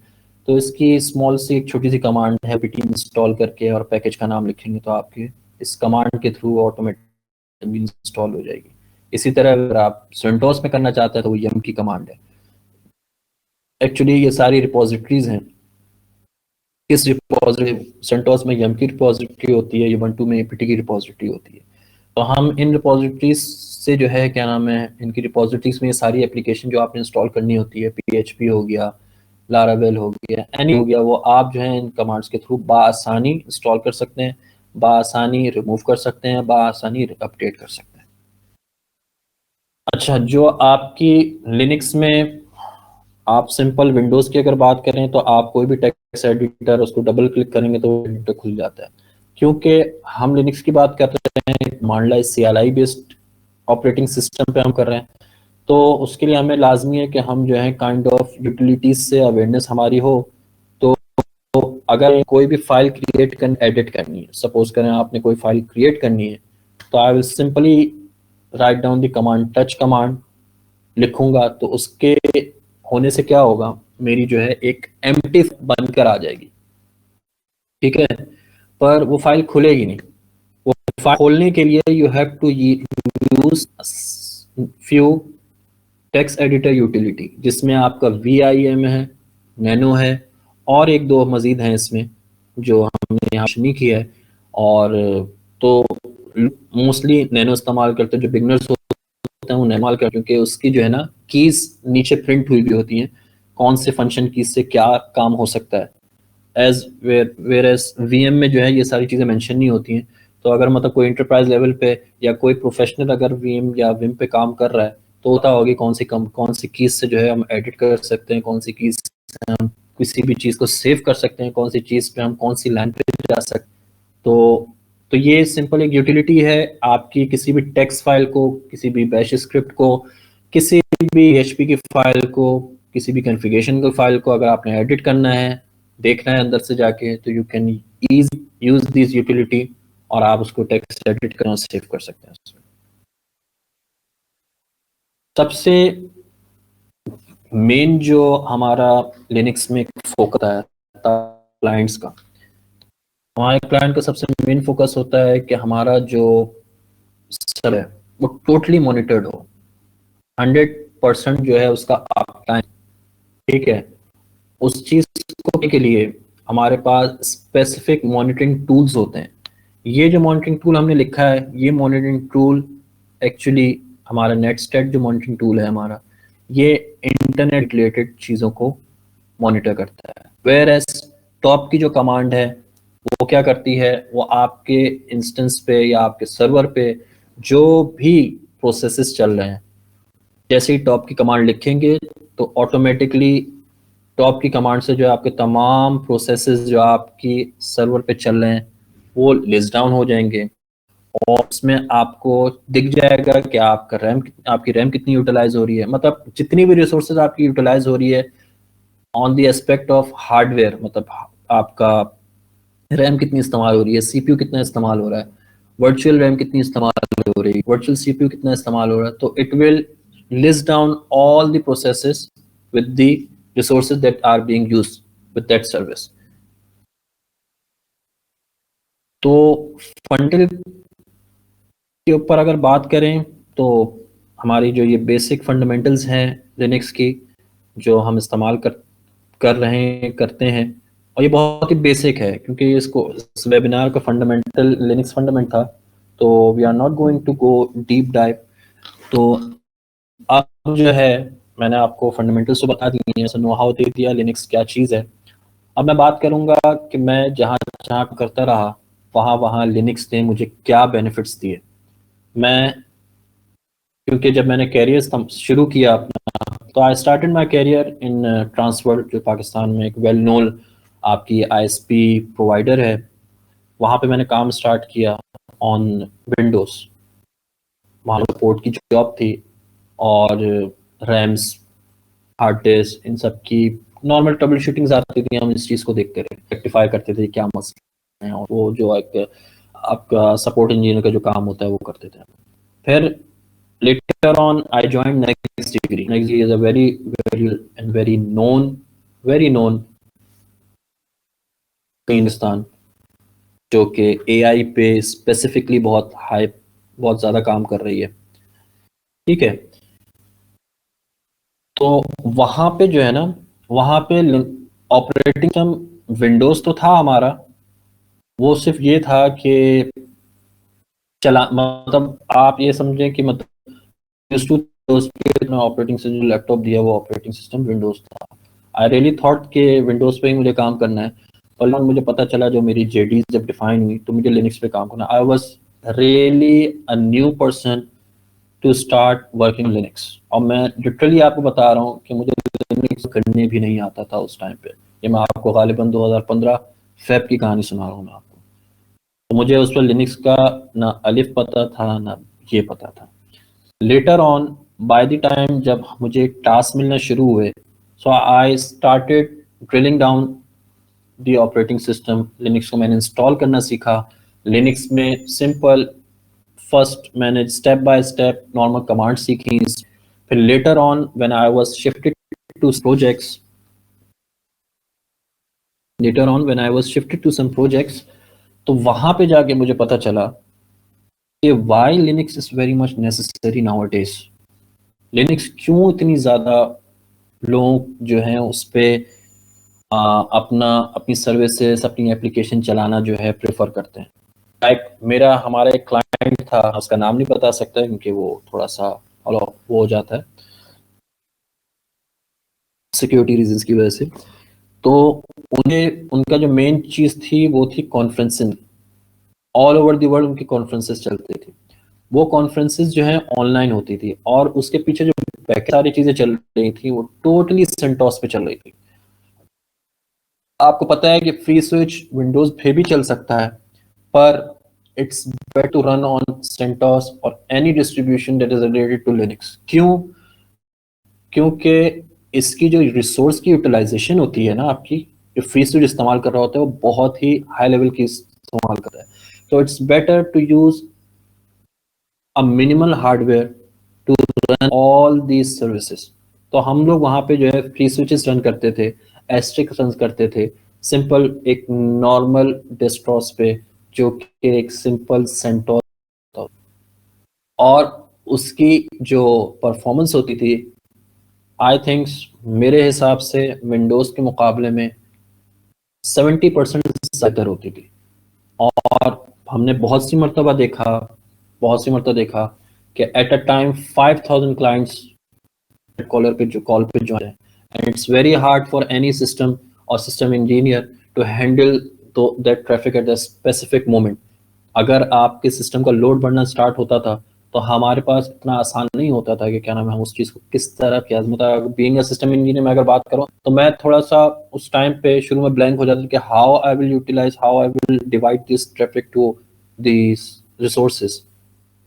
तो इसकी स्मॉल सी एक छोटी सी कमांड है, ppt इंस्टॉल करके और पैकेज का नाम लिखेंगे तो आपके इस कमांड के थ्रू ऑटोमेटिक इंस्टॉल हो जाएगी। इसी तरह अगर आप सेंटोस में करना चाहते हैं तो वो यम की कमांड है। एक्चुअली ये सारी रिपोजिटरीज हैं। किस रिपोजिटरी, सेंटोस में यम की रिपोजिटरी होती है, यूबंटू में एपीटी की रिपोजिटरी होती है। तो हम इन रिपोजिटरीज से जो है क्या नाम है, इनकी रिपोजिटरीज में ये सारी एप्लीकेशन जो आपने इंस्टॉल करनी होती है, पीएचपी हो गया, लारावेल हो गया, एनी हो गया, वो आप जो है इन कमांड्स के थ्रू बासानी इंस्टॉल कर सकते हैं, बासानी रिमूव कर सकते हैं, बासानी अपडेट कर सकते हैं। अच्छा, जो आपकी लिनक्स में आप सिंपल विंडोज की अगर बात करें तो आप कोई भी टेक्स्ट एडिटर उसको डबल क्लिक करेंगे तो एडिटर खुल जाता है। क्योंकि हम लिनक्स की बात कर रहे हैं, मान ला CLI बेस्ड ऑपरेटिंग सिस्टम पे हम कर रहे हैं, तो उसके लिए हमें लाजमी है कि हम जो है काइंड ऑफ यूटिलिटीज से अवेयरनेस हमारी हो। तो अगर कोई भी फाइल क्रिएट कर एडिट करनी है, सपोज करें आपने कोई फाइल क्रिएट करनी है, तो I will simply write down the command touch command लिखूंगा, तो उसके होने से क्या होगा, मेरी जो है एक एम्प्टी बनकर आ जाएगी, ठीक है, पर वो फाइल खुलेगी नहीं। वो फाइल खोलने के लिए you have to use few text editor utility, जिसमें आपका VIM है, नैनो है, और एक दो मजीद हैं इसमें जो हमने यहाँ नहीं किया है। और तो मोस्टली नैनो इस्तेमाल करते हैं, जो बिगनर्स होते हैं वो नैनो करते हैं, क्योंकि उसकी जो है ना कीज नीचे प्रिंट हुई भी होती हैं, कौन से फंक्शन कीज से क्या काम हो सकता है। एज वेयर एज VM में जो है ये सारी चीज़ें मेंशन नहीं होती हैं। तो अगर मतलब कोई इंटरप्राइज लेवल पे या कोई प्रोफेशनल अगर VM या विम पे काम कर रहा है, तो पता होगी कौन सी कीज से जो है हम एडिट कर सकते हैं, कौन सी कीज से हम किसी भी चीज़ को सेव कर सकते हैं, कौन सी चीज़ पे हम कौन सी लाइन पे जा सकते हैं। तो ये सिंपल एक यूटिलिटी है आपकी, किसी भी टेक्स्ट फाइल को, किसी भी बैश स्क्रिप्ट को, किसी भी HP की फाइल को, किसी भी कॉन्फ़िगरेशन की फाइल को अगर आपने एडिट करना है, देखना है अंदर से जाके, तो you can use this utility और आप उसको टेक्स्ट एडिट करना सेव कर सकते हैं उसमें। सबसे मेन जो हमारा लिनक्स में फोकस है क्लाइंट्स का, हमारे क्लाइंट का सबसे मेन फोकस होता है कि हमारा जो सब है वो टोटली मॉनिटर्ड हो, 100% जो है उसका आप टाइम, ठीक है। उस चीज को के लिए हमारे पास स्पेसिफिक मॉनिटरिंग टूल्स होते हैं। ये जो मॉनिटरिंग टूल हमने लिखा है, ये मॉनिटरिंग टूल एक्चुअली हमारा नेटस्टेट जो मॉनिटरिंग टूल है हमारा, ये इंटरनेट रिलेटेड चीज़ों को मॉनिटर करता है। वेयर एज टॉप की जो कमांड है वो क्या करती है, वो आपके इंस्टेंस पे या आपके सर्वर पे जो भी प्रोसेसेस चल रहे हैं, जैसे ही टॉप की कमांड लिखेंगे तो ऑटोमेटिकली टॉप की कमांड से जो है आपके तमाम प्रोसेसेस जो आपकी सर्वर पे चल रहे हैं वो लिस्ट डाउन हो जाएंगे, और उसमें आपको दिख जाएगा कि आपकी रैम कितनी यूटिलाइज हो रही है, मतलब जितनी भी रिसोर्सेज आपकी यूटिलाइज हो रही है on the aspect of hardware, मतलब आपका रैम कितनी इस्तेमाल हो रही है, सीपीयू कितना इस्तेमाल हो रहा है, वर्चुअल रैम कितनी इस्तेमाल हो रही है, वर्चुअल सीपीयू कितना इस्तेमाल हो रहा है, तो it will list down all the processes with the resources that are being used with that service. तो फंडल के ऊपर अगर बात करें तो हमारी जो ये बेसिक फंडामेंटल्स हैं लिनक्स की, जो हम इस्तेमाल कर रहे हैं, करते हैं, और ये बहुत ही बेसिक है क्योंकि इस वेबिनार का फंडामेंटल लिनक्स फंडामेंट था, तो we are not going to go deep dive. तो अब जो है मैंने आपको फंडामेंटल्स तो बता दिए हैं, नो हाउ दे दिया लिनक्स क्या चीज़ है। अब मैं बात करूंगा कि मैं जहाँ जहाँ करता रहा वहाँ वहाँ लिनक्स ने मुझे क्या बेनिफिट्स दिए। मैं क्योंकि जब मैंने कैरियर शुरू किया अपना, तो I started my career in Transworld, जो पाकिस्तान में एक वेल नोन आपकी आईएसपी प्रोवाइडर है। वहाँ पे मैंने काम स्टार्ट किया ऑन विंडोज़, वहाँ सपोर्ट की जॉब थी, और रैम्स, हार्ड डिस्क, इन सब की नॉर्मल ट्रबल शूटिंग्स आती थी, हम इस चीज़ को देखते रहे, रेक्टिफाई करते थे क्या मसले हैं, और वो जो एक आपका सपोर्ट इंजीनियर का जो काम होता है वो करते थे। फिर later on I joined next degree. Next degree is a very known Hindustan, जो कि एआई पे स्पेसिफिकली बहुत ज़्यादा काम कर रही है। ठीक है, तो वहाँ पे जो है ना, वहाँ पे ऑपरेटिंग सिस्टम विंडोज़ तो था हमारा, वो सिर्फ ये था कि चला, मतलब आप ये समझें कि मतलब ऑपरेटिंग से जो लैपटॉप दिया वो ऑपरेटिंग सिस्टम विंडोज़ था। आई रियली थॉट कि विंडोज़ पे ही मुझे काम करना है, और मुझे पता चला जो मेरी जेडी जब डिफाइन हुई तो मुझे लिनक्स पे काम करना। I was really a new person to start working Linux, और मैं लिटरली आपको बता रहा हूँ कि मुझे लिनक्स करने भी नहीं आता था उस टाइम पे। ये मैं आपको गालिबन 2015 फेब की कहानी सुना रहा हूँ मैं आपको। तो मुझे उस पर लिनक्स का ना अलिफ पता था ना ये पता था। Later on by the time जब मुझे टास्क मिलना शुरू हुए, so I started drilling down the operating system. Linux को मैंने इंस्टॉल करना सीखा। लिनक्स में सिंपल फर्स्ट मैंने step by step normal command सीखी। फिर later on when I was shifted to projects, तो वहां पे जाके मुझे पता चला कि why Linux is very much necessary nowadays. Linux क्यों इतनी ज़्यादा लोग जो हैं उस पर अपनी सर्विसेज, अपनी एप्लीकेशन चलाना जो है प्रेफर करते हैं। हमारा एक क्लाइंट था, उसका नाम नहीं बता सकता क्योंकि वो थोड़ा सा वो हो जाता है सिक्योरिटी रीजंस की वजह से। तो उन्हें उनका जो मेन चीज़ थी वो थी conferencing. All over the world उनकी कॉन्फ्रेंसेस चलती थी। वो कॉन्फ्रेंसेस जो है ऑनलाइन होती थी, और उसके पीछे जो सारी चीज़ें चल रही थी वो टोटली सेंटोस पे चल रही थी। आपको पता है कि फ्री स्विच विंडोज पे भी चल सकता है, पर it's better to run on CentOS or any distribution that is related to Linux. क्यों? क्योंकि इसकी जो रिसोर्स की यूटिलाइजेशन होती है ना, आपकी जो फ्री स्विच इस्तेमाल कर रहा होता है वो बहुत ही हाई लेवल की इस्तेमाल करता है। तो it's better to use a minimal hardware to run all these services. तो हम लोग वहाँ पे जो है फ्री स्विचेस रन करते थे, एस्ट्रिक रन करते थे, सिंपल एक नॉर्मल डेस्कटॉप पे, जो कि एक सिंपल सेंटोस था, और उसकी जो परफॉर्मेंस होती थी आई थिंक्स मेरे हिसाब से विंडोज़ के मुकाबले में 70% बेहतर होती थी। और हमने बहुत सी मरतबा देखा कि at a time 5000 clients caller पे जो कॉल पे जो है, and it's very hard for any system और system engineer to handle to that traffic at the specific moment. अगर आपके सिस्टम का लोड बढ़ना स्टार्ट होता था तो हमारे पास इतना आसान नहीं होता था कि क्या नाम है हम उस चीज़ को किस तरह किया, मतलब बीइंग अ सिस्टम इंजीनियर में अगर बात करूं तो मैं थोड़ा सा उस टाइम पे शुरू में ब्लैंक हो जाता था कि how I will utilize, how I will divide this traffic to this resources,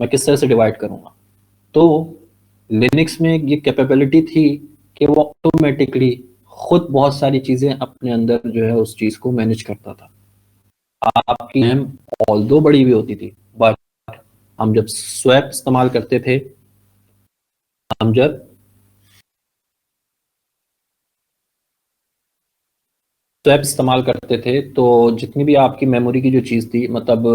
मैं किस तरह से डिवाइड करूंगा। तो लिनक्स में ये कैपेबिलिटी थी कि वो ऑटोमेटिकली खुद बहुत सारी चीज़ें अपने अंदर जो है उस चीज़ को मैनेज करता था। आपकी रैम ऑल्दो बड़ी भी होती थी, बट हम जब स्वैप इस्तेमाल करते थे, हम जब स्वैप इस्तेमाल करते थे तो जितनी भी आपकी मेमोरी की जो चीज़ थी, मतलब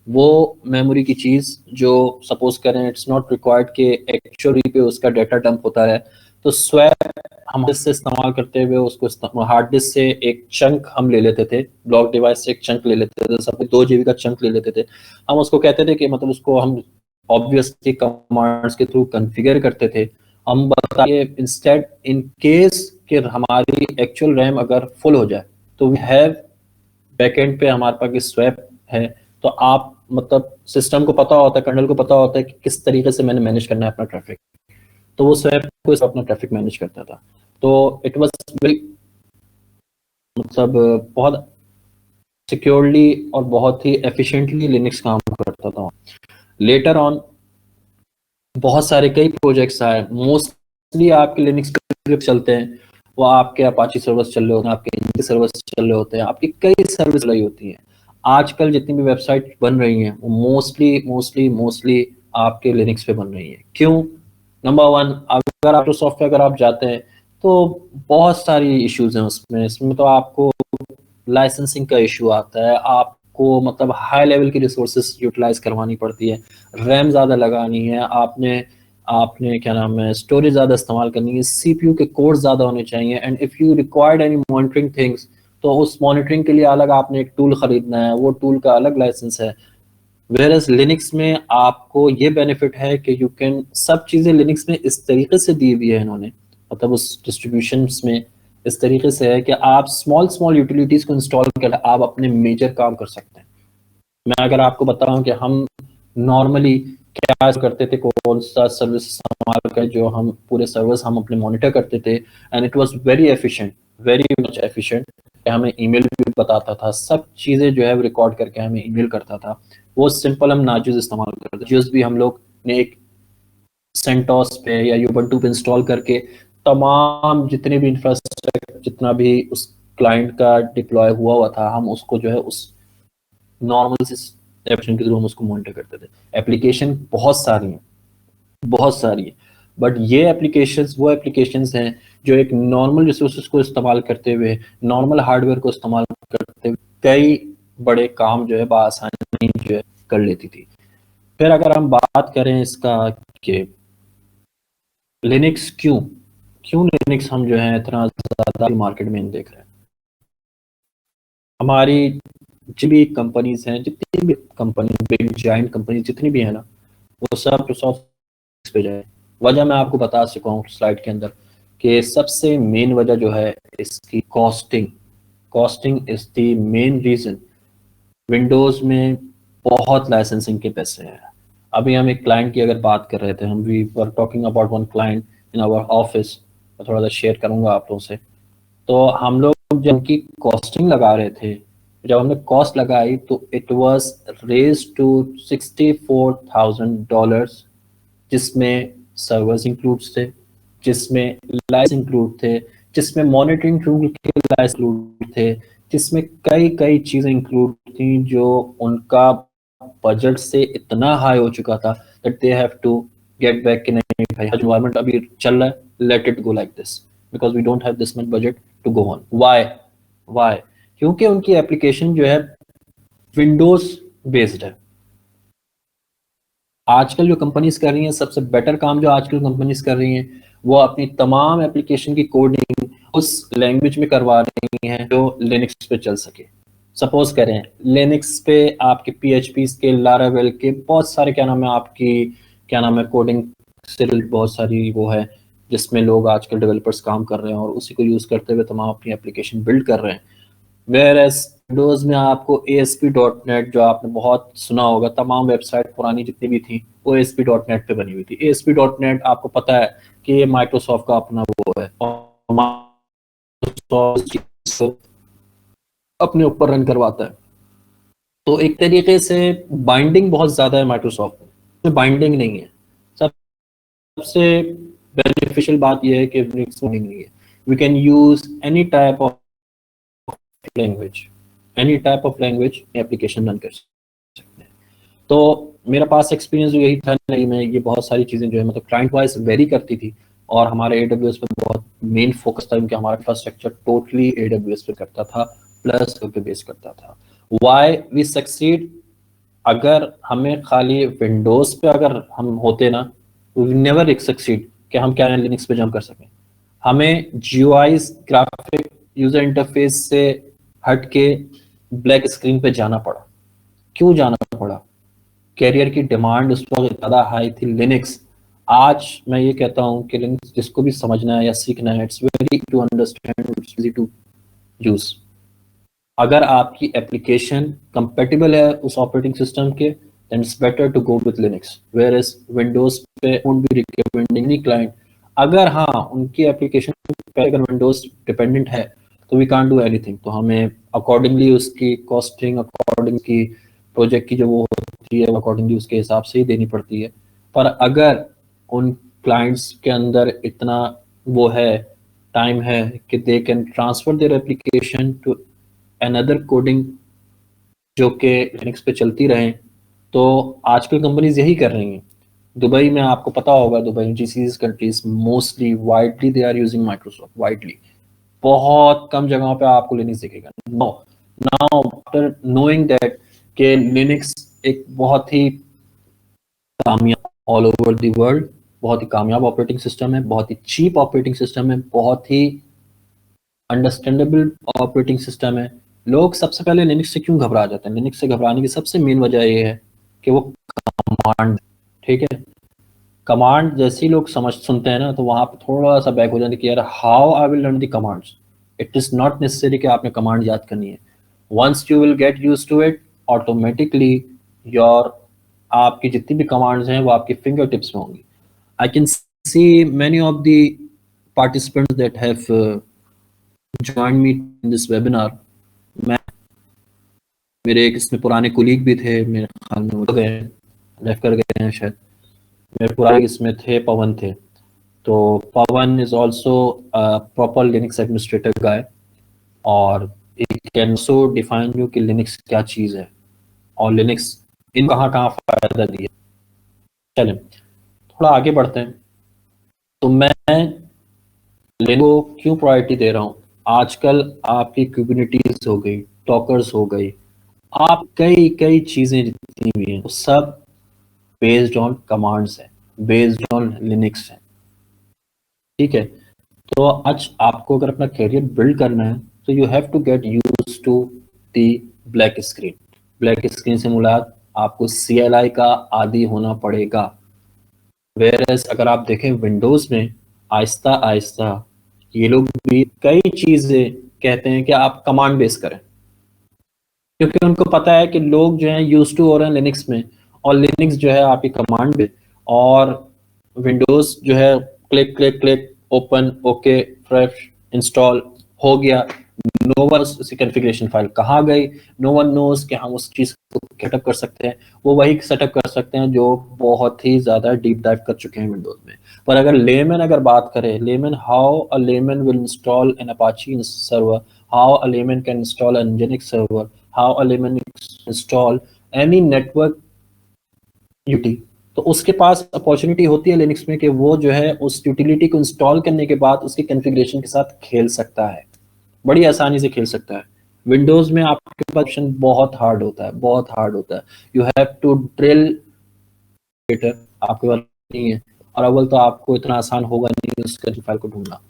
वो मेमोरी की चीज़ जो सपोज करें इट्स नॉट रिक्वायर्ड कि एक्चुअली पे उसका डाटा डंप होता है, तो स्वैप हम इससे इस्तेमाल करते हुए उसको हार्ड डिस्क से एक चंक हम ले लेते थे, ब्लॉक डिवाइस से एक चंक ले लेते थे, सब 2 GB का चंक ले लेते थे। हम उसको कहते थे कि मतलब उसको हम ऑब्वियसली कमांड्स के थ्रू कॉन्फ़िगर करते थे। हम बताइए इंस्टेड इन केस कि हमारी एक्चुअल रैम अगर फुल हो जाए तो वी हैव बैकएंड पे हमारे पास स्वैप है, तो आप मतलब सिस्टम को पता होता है, कर्नल को पता होता है कि किस तरीके से मैंने मैनेज करना है अपना ट्रैफिक, तो वो स्वैप को अपना ट्रैफिक मैनेज करता था। तो इट वाज वेरी, मतलब बहुत सिक्योरली और बहुत ही एफिशिएंटली लिनक्स काम करता था। लेटर ऑन बहुत सारे कई प्रोजेक्ट्स आए, मोस्टली आपके लिनक्स पे चलते हैं, वो आपके अपाची सर्वर्स चल रहे होते हैं, आपके इनके सर्वर्स चल रहे होते हैं, आपकी कई सर्विस रही होती हैं। आजकल जितनी भी वेबसाइट बन रही हैं वो मोस्टली आपके लिनक्स पे बन रही हैं। क्यों? नंबर वन, अगर माइक्रोसॉफ्ट पे अगर आप जाते हैं तो बहुत सारी इश्यूज हैं इसमें तो आपको लाइसेंसिंग का इशू आता है, आपको मतलब हाई लेवल की रिसोर्सेज यूटिलाइज करवानी पड़ती है, रैम ज़्यादा लगानी है, आपने आपने क्या नाम है स्टोरेज ज़्यादा इस्तेमाल करनी है, सीपीयू के कोर ज़्यादा होने चाहिए, and if you required any monitoring things तो उस मॉनिटरिंग के लिए अलग आपने एक टूल खरीदना है, वो टूल का अलग लाइसेंस है। वेरएस लिनक्स में आपको ये बेनिफिट है कि यू कैन, सब चीज़ें लिनक्स में इस तरीके से दी हुई है इन्होंने, मतलब उस डिस्ट्रीब्यूशन में इस तरीके से है कि आप स्मॉल स्मॉल यूटिलिटीज़ को इंस्टॉल कर आप अपने मेजर काम कर सकते हैं। मैं अगर आपको बता रहा हूँ कि हम नॉर्मली क्या करते थे, कौन सा सर्विस इस्तेमाल कर जो हम पूरे सर्विस हम अपने मॉनिटर करते थे, and it was very efficient, very much efficient. हमें ईमेल भी बताता था, सब चीज़ें जो है रिकॉर्ड करके हमें ईमेल करता था। वो सिंपल हम नाजुज इस्तेमाल करते, जूस भी हम लोग ने एक सेंटोस पे या यूबंटू पे इंस्टॉल करके तमाम जितने भी इंफ्रास्ट्रक्चर जितना भी उस क्लाइंट का डिप्लॉय हुआ था हम उसको जो है उस नॉर्मल से एप्लीकेशन के थ्रू हम उसको मॉनिटर करते थे। एप्लीकेशन बहुत सारी हैं, बट ये एप्लीकेशंस वो एप्लीकेशंस हैं जो एक नॉर्मल रिसोर्सेज को इस्तेमाल करते हुए, नॉर्मल हार्डवेयर को इस्तेमाल करते हुए कई बड़े काम जो है बआसानी जो है कर लेती थी। फिर अगर हम बात करें इसका कि लिनक्स क्यों क्यों लिनक्स हम जो है इतना ज़्यादा मार्केट में देख रहे हैं। हमारी जितनी भी कंपनीज हैं, जितनी भी कंपनी बिग जाइंट कंपनी जितनी भी है ना, वो सब माइक्रोसॉफ्ट पे जाए। वजह मैं आपको बता चुका हूँ स्लाइड के अंदर कि सबसे मेन वजह जो है इसकी costing, costing is the main reason. Windows में बहुत लाइसेंसिंग के पैसे हैं। अभी हम एक क्लाइंट की अगर बात कर रहे थे, हम we were talking about one client in our office, मैं थोड़ा सा शेयर करूंगा आप लोगों से। तो हम लोग जब उनकी कॉस्टिंग लगा रहे थे, जब हमने कॉस्ट लगाई तो इट वाज रेज टू $64,000, जिसमें सर्वर्स इंक्लूड थे, जिसमें लाइसेंस इंक्लूड थे, जिसमें मॉनिटरिंग टूल के लाइसेंस इंक्लूड थे, जिसमें कई कई चीज़ें इंक्लूड थी जो उनका बजट से इतना हाई हो चुका था that they have to get back कि नहीं भाई एनवायरनमेंट अभी चल रहा है, let it go like this because we don't have this much budget to go on. Why? क्योंकि उनकी एप्लीकेशन जो है विंडोज बेस्ड है। आजकल जो कंपनीज कर रही हैं, सबसे बेटर काम जो आजकल कंपनीज कर रही हैं, वो अपनी तमाम एप्लीकेशन की कोडिंग उस लैंग्वेज में करवा रही हैं जो लिनक्स पे चल सके। सपोज करें लिनक्स पे आपके PHP के, लारावेल के बहुत सारे क्या नाम है आपकी क्या नाम है कोडिंग से बहुत सारी वो है जिसमें लोग आजकल डेवलपर्स काम कर रहे हैं और उसी को यूज़ करते हुए तमाम अपनी एप्लीकेशन बिल्ड कर रहे हैं। वेयर एज विंडोज़ में आपको ASP.NET, जो आपने बहुत सुना होगा, तमाम वेबसाइट पुरानी जितनी भी थी वो ASP.NEट पे बनी हुई थी। ASP.NEट आपको पता है कि ये माइक्रोसॉफ्ट का अपना वो है, और माइक्रोसॉफ्ट अपने ऊपर रन करवाता है। तो एक तरीके से बाइंडिंग बहुत ज़्यादा है माइक्रोसॉफ्ट में, बाइंडिंग नहीं है। सबसे बेनिफिशियल बात यह है कि लिनक्स बाइंडिंग नहीं है। We can use any type of language, any type of language application run कर सकते हैं। तो मेरा पास एक्सपीरियंस यही था नहीं, मैं ये बहुत सारी चीज़ें जो है मतलब क्लाइंट वाइज वेरी करती थी, और हमारे AWS पे बहुत मेन फोकस था क्योंकि हमारा इंफ्रास्ट्रक्चर टोटली AWS पे करता था, प्लस पे बेस करता था। वाई वी सक्सीड, अगर हमें खाली विंडोज पे अगर हम होते ना, वी नेवर सक्सीड कि हम क्या लिनक्स पे जंप कर सकें। हमें GUI ग्राफिक यूजर इंटरफेस से हट के ब्लैक स्क्रीन पे जाना पड़ा। क्यों जाना पड़ा? कैरियर की डिमांड उस वक्त ज़्यादा हाई थी लिनक्स। आज मैं ये कहता हूँ कि लिनक्स जिसको भी समझना है या सीखना है, it's very to understand, it's easy to use. अगर आपकी एप्लीकेशन कंपेटिबल है उस ऑपरेटिंग सिस्टम के, then it's better to go with Linux. Where as Windows पे won't be recommending any client. अगर हाँ उनकी एप्लीकेशन पे अगर विंडोज डिपेंडेंट है तो वी कांट डू एनीथिंग। तो हमें अकॉर्डिंगली उसकी कॉस्टिंग, अकॉर्डिंग की प्रोजेक्ट की जो वो होती है, अकॉर्डिंगली उसके हिसाब से ही देनी पड़ती है। पर अगर उन क्लाइंट्स के अंदर इतना वो है, टाइम है कि they can transfer their application to another coding जो कि लिनक्स पे चलती रहें, तो आजकल कंपनीज यही कर रही हैं। दुबई में आपको पता होगा, Dubai GCC countries mostly widely they are using Microsoft widely. बहुत कम जगहों पे आपको लिनक्स दिखेगा। No, now after knowing that कि लिनक्स एक बहुत ही कामयाब ऑल ओवर द वर्ल्ड, बहुत ही कामयाब ऑपरेटिंग सिस्टम है, बहुत ही चीप ऑपरेटिंग सिस्टम है, बहुत ही अंडरस्टैंडेबल ऑपरेटिंग सिस्टम है। लोग सबसे पहले लिनक्स से क्यों घबरा जाते हैं? लिनक्स से घबराने की सबसे मेन वजह ये है कि वो कमांड, ठीक है, कमांड जैसे ही लोग समझ सुनते हैं ना, तो वहां पे थोड़ा सा बैक हो जाते हैं कि यार how I will learn the commands. It is not necessary कि आपने कमांड याद करनी है। Once you will get use to it, automatically your आपकी जितनी भी कमांड्स हैं वो आपकी फिंगर टिप्स में होंगी। I can see many of the participants that have joined me in this webinar। मैं, मेरे एक इसमें पुराने कुलीग भी थे, मेरे ख्याल में वो गए, लेफ्ट कर गए हैं शायद। मेरे पुराने इसमें थे, पवन थे। तो Pawan is also proper Linux administrator guy, और he can also define you कि लिनक्स क्या चीज़ है और लिनक्स इन कहाँ कहाँ फायदा दिया। चलें थोड़ा आगे बढ़ते हैं। तो मैं लिनक्स को क्यों प्रायोरिटी दे रहा हूँ? आजकल आपकी कुबरनेटिस हो गई, टॉकर्स हो गई, आप कई कई चीज़ें जितनी भी हैं वो सब बेस्ड ऑन कमांड्स है, बेस्ड ऑन लिनक्स है, ठीक है। तो आज आपको अगर अपना करियर बिल्ड करना है तो you have to get use to the black screen. Black screen से मुराद आपको CLI का आदी होना पड़ेगा। वेयरएस अगर आप देखें विंडोज में आहिस्ता आहिस्ता ये लोग भी कई चीजें कहते हैं कि आप कमांड बेस करें, क्योंकि उनको पता है कि लोग जो हैं यूज टू हो रहे हैं लिनक्स में, और लिनक्स जो है आपकी कमांड पे, और विंडोज जो है click click click open okay fresh install हो गया। नो वन उसकी कॉन्फ़िगरेशन फाइल कहाँ गई, नो वन नोज कि हम उस चीज़ को सेटअप कर सकते हैं। वो वही सेटअप कर सकते हैं जो बहुत ही ज़्यादा डीप डाइव कर चुके हैं विंडोज में। पर अगर लेमन अगर बात करें, layman how a layman will install an Apache server, how a layman can install an Nginx server, how a layman install any network utility, तो उसके पास अपॉर्चुनिटी होती है लिनक्स में कि वो जो है उस यूटिलिटी को इंस्टॉल करने के बाद उसके कॉन्फ़िगरेशन के साथ खेल सकता है, बड़ी आसानी से खेल सकता है। विंडोज में आपके पास ऑप्शन बहुत हार्ड होता है, बहुत हार्ड होता है। यू हैव टू ड्रिल आपके पास नहीं है, और अव्वल तो आपको इतना आसान होगा नहीं उसके फाइल को ढूंढना।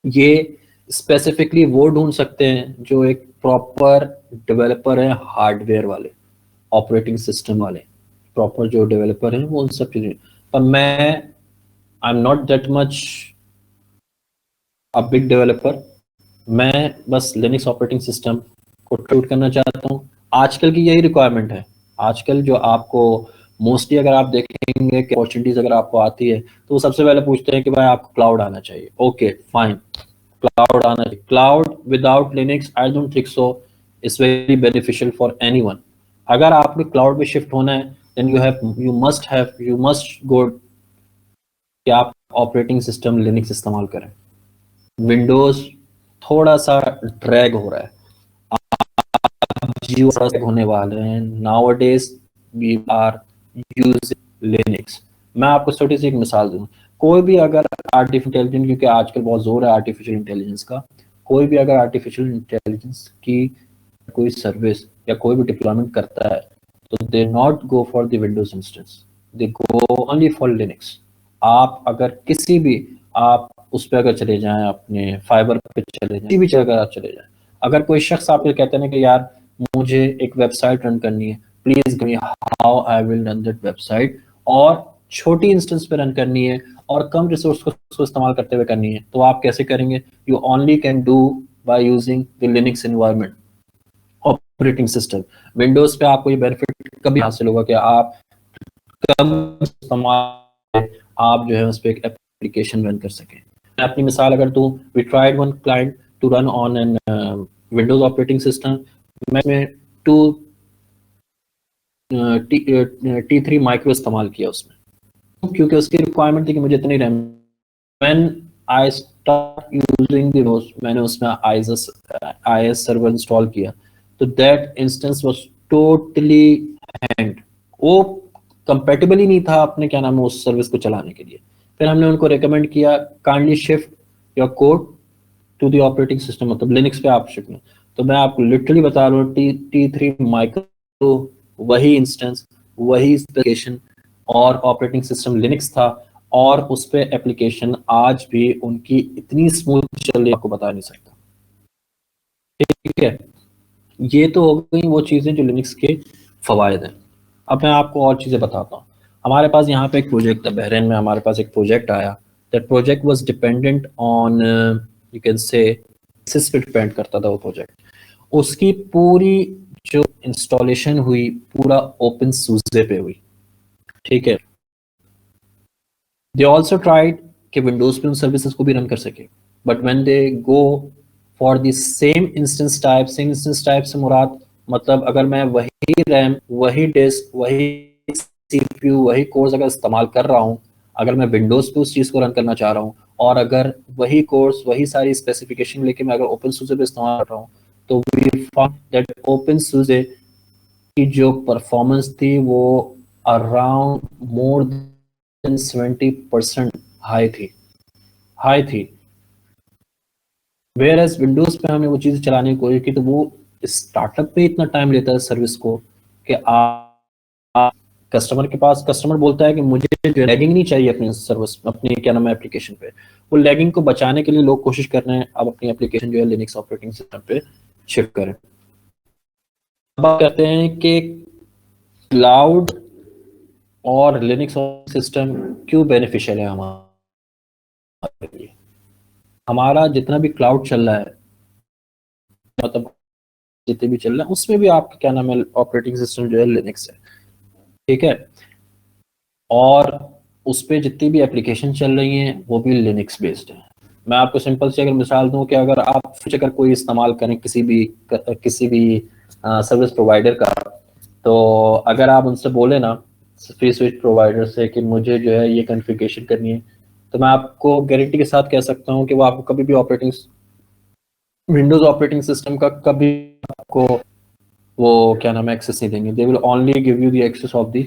ये स्पेसिफिकली वो ढूंढ सकते हैं जो एक प्रॉपर डेवलपर है, हार्डवेयर वाले, ऑपरेटिंग सिस्टम वाले, प्रॉपर जो डेवलपर हैं वो उन सब चीज़ें। पर मैं I am not that much a big developer. मैं बस लिनक्स ऑपरेटिंग सिस्टम को ट्रूट करना चाहता हूँ। आजकल की यही रिक्वायरमेंट है। आजकल जो आपको मोस्टली अगर आप देखेंगे कि अपॉर्चुनिटीज अगर आपको आती है तो वो सबसे पहले पूछते हैं कि भाई आपको क्लाउड आना चाहिए। ओके फाइन, क्लाउड आना चाहिए। Cloud without Linux I don't think so it's very beneficial for anyone. अगर आपको क्लाउड पे शिफ्ट होना है देन यू मस्ट गो कि आप ऑपरेटिंग सिस्टम लिनक्स इस्तेमाल करें। विंडोज थोड़ा सा ड्रैग हो रहा है, जियो होने वाले हैं। Nowadays we are using Linux. मैं आपको छोटी सी एक मिसाल दूं। कोई भी अगर आर्टिफिशियल इंटेलिजेंस, क्योंकि आजकल बहुत जोर है आर्टिफिशियल इंटेलिजेंस का, कोई भी अगर आर्टिफिशियल इंटेलिजेंस की कोई सर्विस या कोई भी डिप्लॉयमेंट करता है तो they not go for the Windows instance, they go only for Linux. आप अगर किसी भी, आप उस पर अगर चले जाएं, अपने फाइबर पे चले जाएं, किसी भी जगह आप चले जाएं, अगर कोई शख्स आपको कहते हैं ना कि यार मुझे एक वेबसाइट रन करनी है, please give me how I will run that website, और छोटी इंस्टेंस पे रन करनी है और कम रिसोर्स को इस्तेमाल करते हुए करनी है, तो आप कैसे करेंगे? You only can do by using the Linux environment operating system. Windows पे आपको ये बेनिफिट कभी हासिल होगा कि आप कम इस्तेमाल, आप जो है उस पर एक एप्लीकेशन रन कर सकें। मैं अपनी मिसाल अगर दूं, we tried one client to run on an Windows operating system. मैं इसमें टू T3 माइक्रो इस्तेमाल किया उसमें, क्योंकि उसकी रिक्वायरमेंट थी कि मुझे इतनी RAM. When I start using the rose, मैंने उसमें IIS सर्वर इंस्टॉल किया, तो that instance was totally hanged. वो कंपेटेबल ही नहीं था अपने क्या नाम है उस सर्विस को चलाने के लिए। फिर हमने उनको रिकमेंड किया, kindly shift your code to the operating system, मतलब लिनक्स पे आप शिफ्ट में। तो मैं आपको लिटरली बता रहा हूँ, T3 माइक्रो, वही इंस्टेंस, वही स्पेसिफिकेशन, और ऑपरेटिंग सिस्टम लिनक्स था, और उस पे एप्लीकेशन आज भी उनकी इतनी स्मूथ चल रही है आपको बता नहीं सकता। ठीक है, ये तो हो गई वो चीज़ें जो लिनक्स के फ़वायद हैं। अब मैं आपको और चीज़ें बताता हूँ। हमारे पास यहाँ पे एक प्रोजेक्ट था बहरीन में, हमारे पास एक प्रोजेक्ट आया। That project was dependent on, you can say, सिस पे डिपेंड करता था वो प्रोजेक्ट। उसकी पूरी जो इंस्टॉलेशन हुई पूरा ओपन सूजे पे हुई। ठीक है, दे ऑल्सो ट्राइड कि विंडोज पे उन सर्विसेज को भी रन कर सके, but when they go for the same instance type से मुराद, मतलब अगर मैं वही रैम, वही डिस्क, वही सीपीयू, वही कोर्स अगर इस्तेमाल कर रहा हूँ, अगर मैं विंडोज पे उस चीज़ को रन करना चाह रहा हूँ, और अगर वही कोर्स, वही सारी स्पेसिफिकेशन लेके मैं अगर ओपन सूजे पे इस्तेमाल कर रहा हूँ, तो वी फाउंड दैट ओपन सूजे की जो परफॉर्मेंस थी वो अराउंड मोर देन 70% हाई थी, हाई थी। वेयर एज विंडोज पे हमने वो चीज़ चलाने की कोशिश की तो वो स्टार्टअप पे इतना टाइम लेता है सर्विस को कि आप कस्टमर के पास, कस्टमर बोलता है कि मुझे जो लैगिंग नहीं चाहिए अपनी सर्विस, अपनी क्या नाम है एप्लीकेशन पे। वो लैगिंग को बचाने के लिए लोग कोशिश कर रहे हैं अब अपनी एप्लीकेशन जो है लिनक्स ऑपरेटिंग सिस्टम पे शिफ्ट करें। अब बात करते हैं कि क्लाउड और लिनक्स सिस्टम क्यों बेनिफिशियल है हमारे लिए। हमारा जितना भी क्लाउड चल रहा है, मतलब जितने भी चल रहा है उसमें भी आपका क्या नाम है ऑपरेटिंग सिस्टम जो है लिनक्स है। ठीक है, और उस पर जितनी भी एप्लीकेशन चल रही हैं वो भी लिनक्स बेस्ड है। मैं आपको सिंपल से अगर मिसाल दूं कि अगर आप अगर कोई इस्तेमाल करें किसी भी सर्विस प्रोवाइडर का, तो अगर आप उनसे बोले ना, फ्री स्विच प्रोवाइडर से, कि मुझे जो है ये कॉन्फ़िगरेशन करनी है, तो मैं आपको गारंटी के साथ कह सकता हूँ कि वो आपको कभी भी विंडोज ऑपरेटिंग सिस्टम का कभी आपको वो क्या नाम है एक्सेस नहीं देंगे। They will only give you the access of the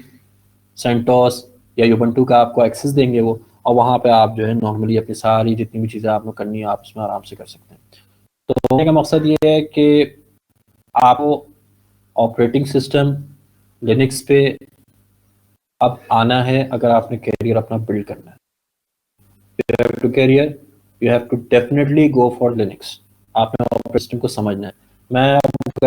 CentOS या यूबंटू का आपको एक्सेस देंगे वो, और वहाँ पे आप जो है नॉर्मली अपनी सारी जितनी भी चीज़ें आपको करनी है आप उसमें आराम से कर सकते हैं। तो कहने का मकसद ये है कि आपको ऑपरेटिंग सिस्टम लिनक्स पे अब आना है अगर आपने कैरियर अपना बिल्ड करना है। You have to career, you have to definitely go for Linux. आपने ऑपरेटिंग सिस्टम को समझना है। मैं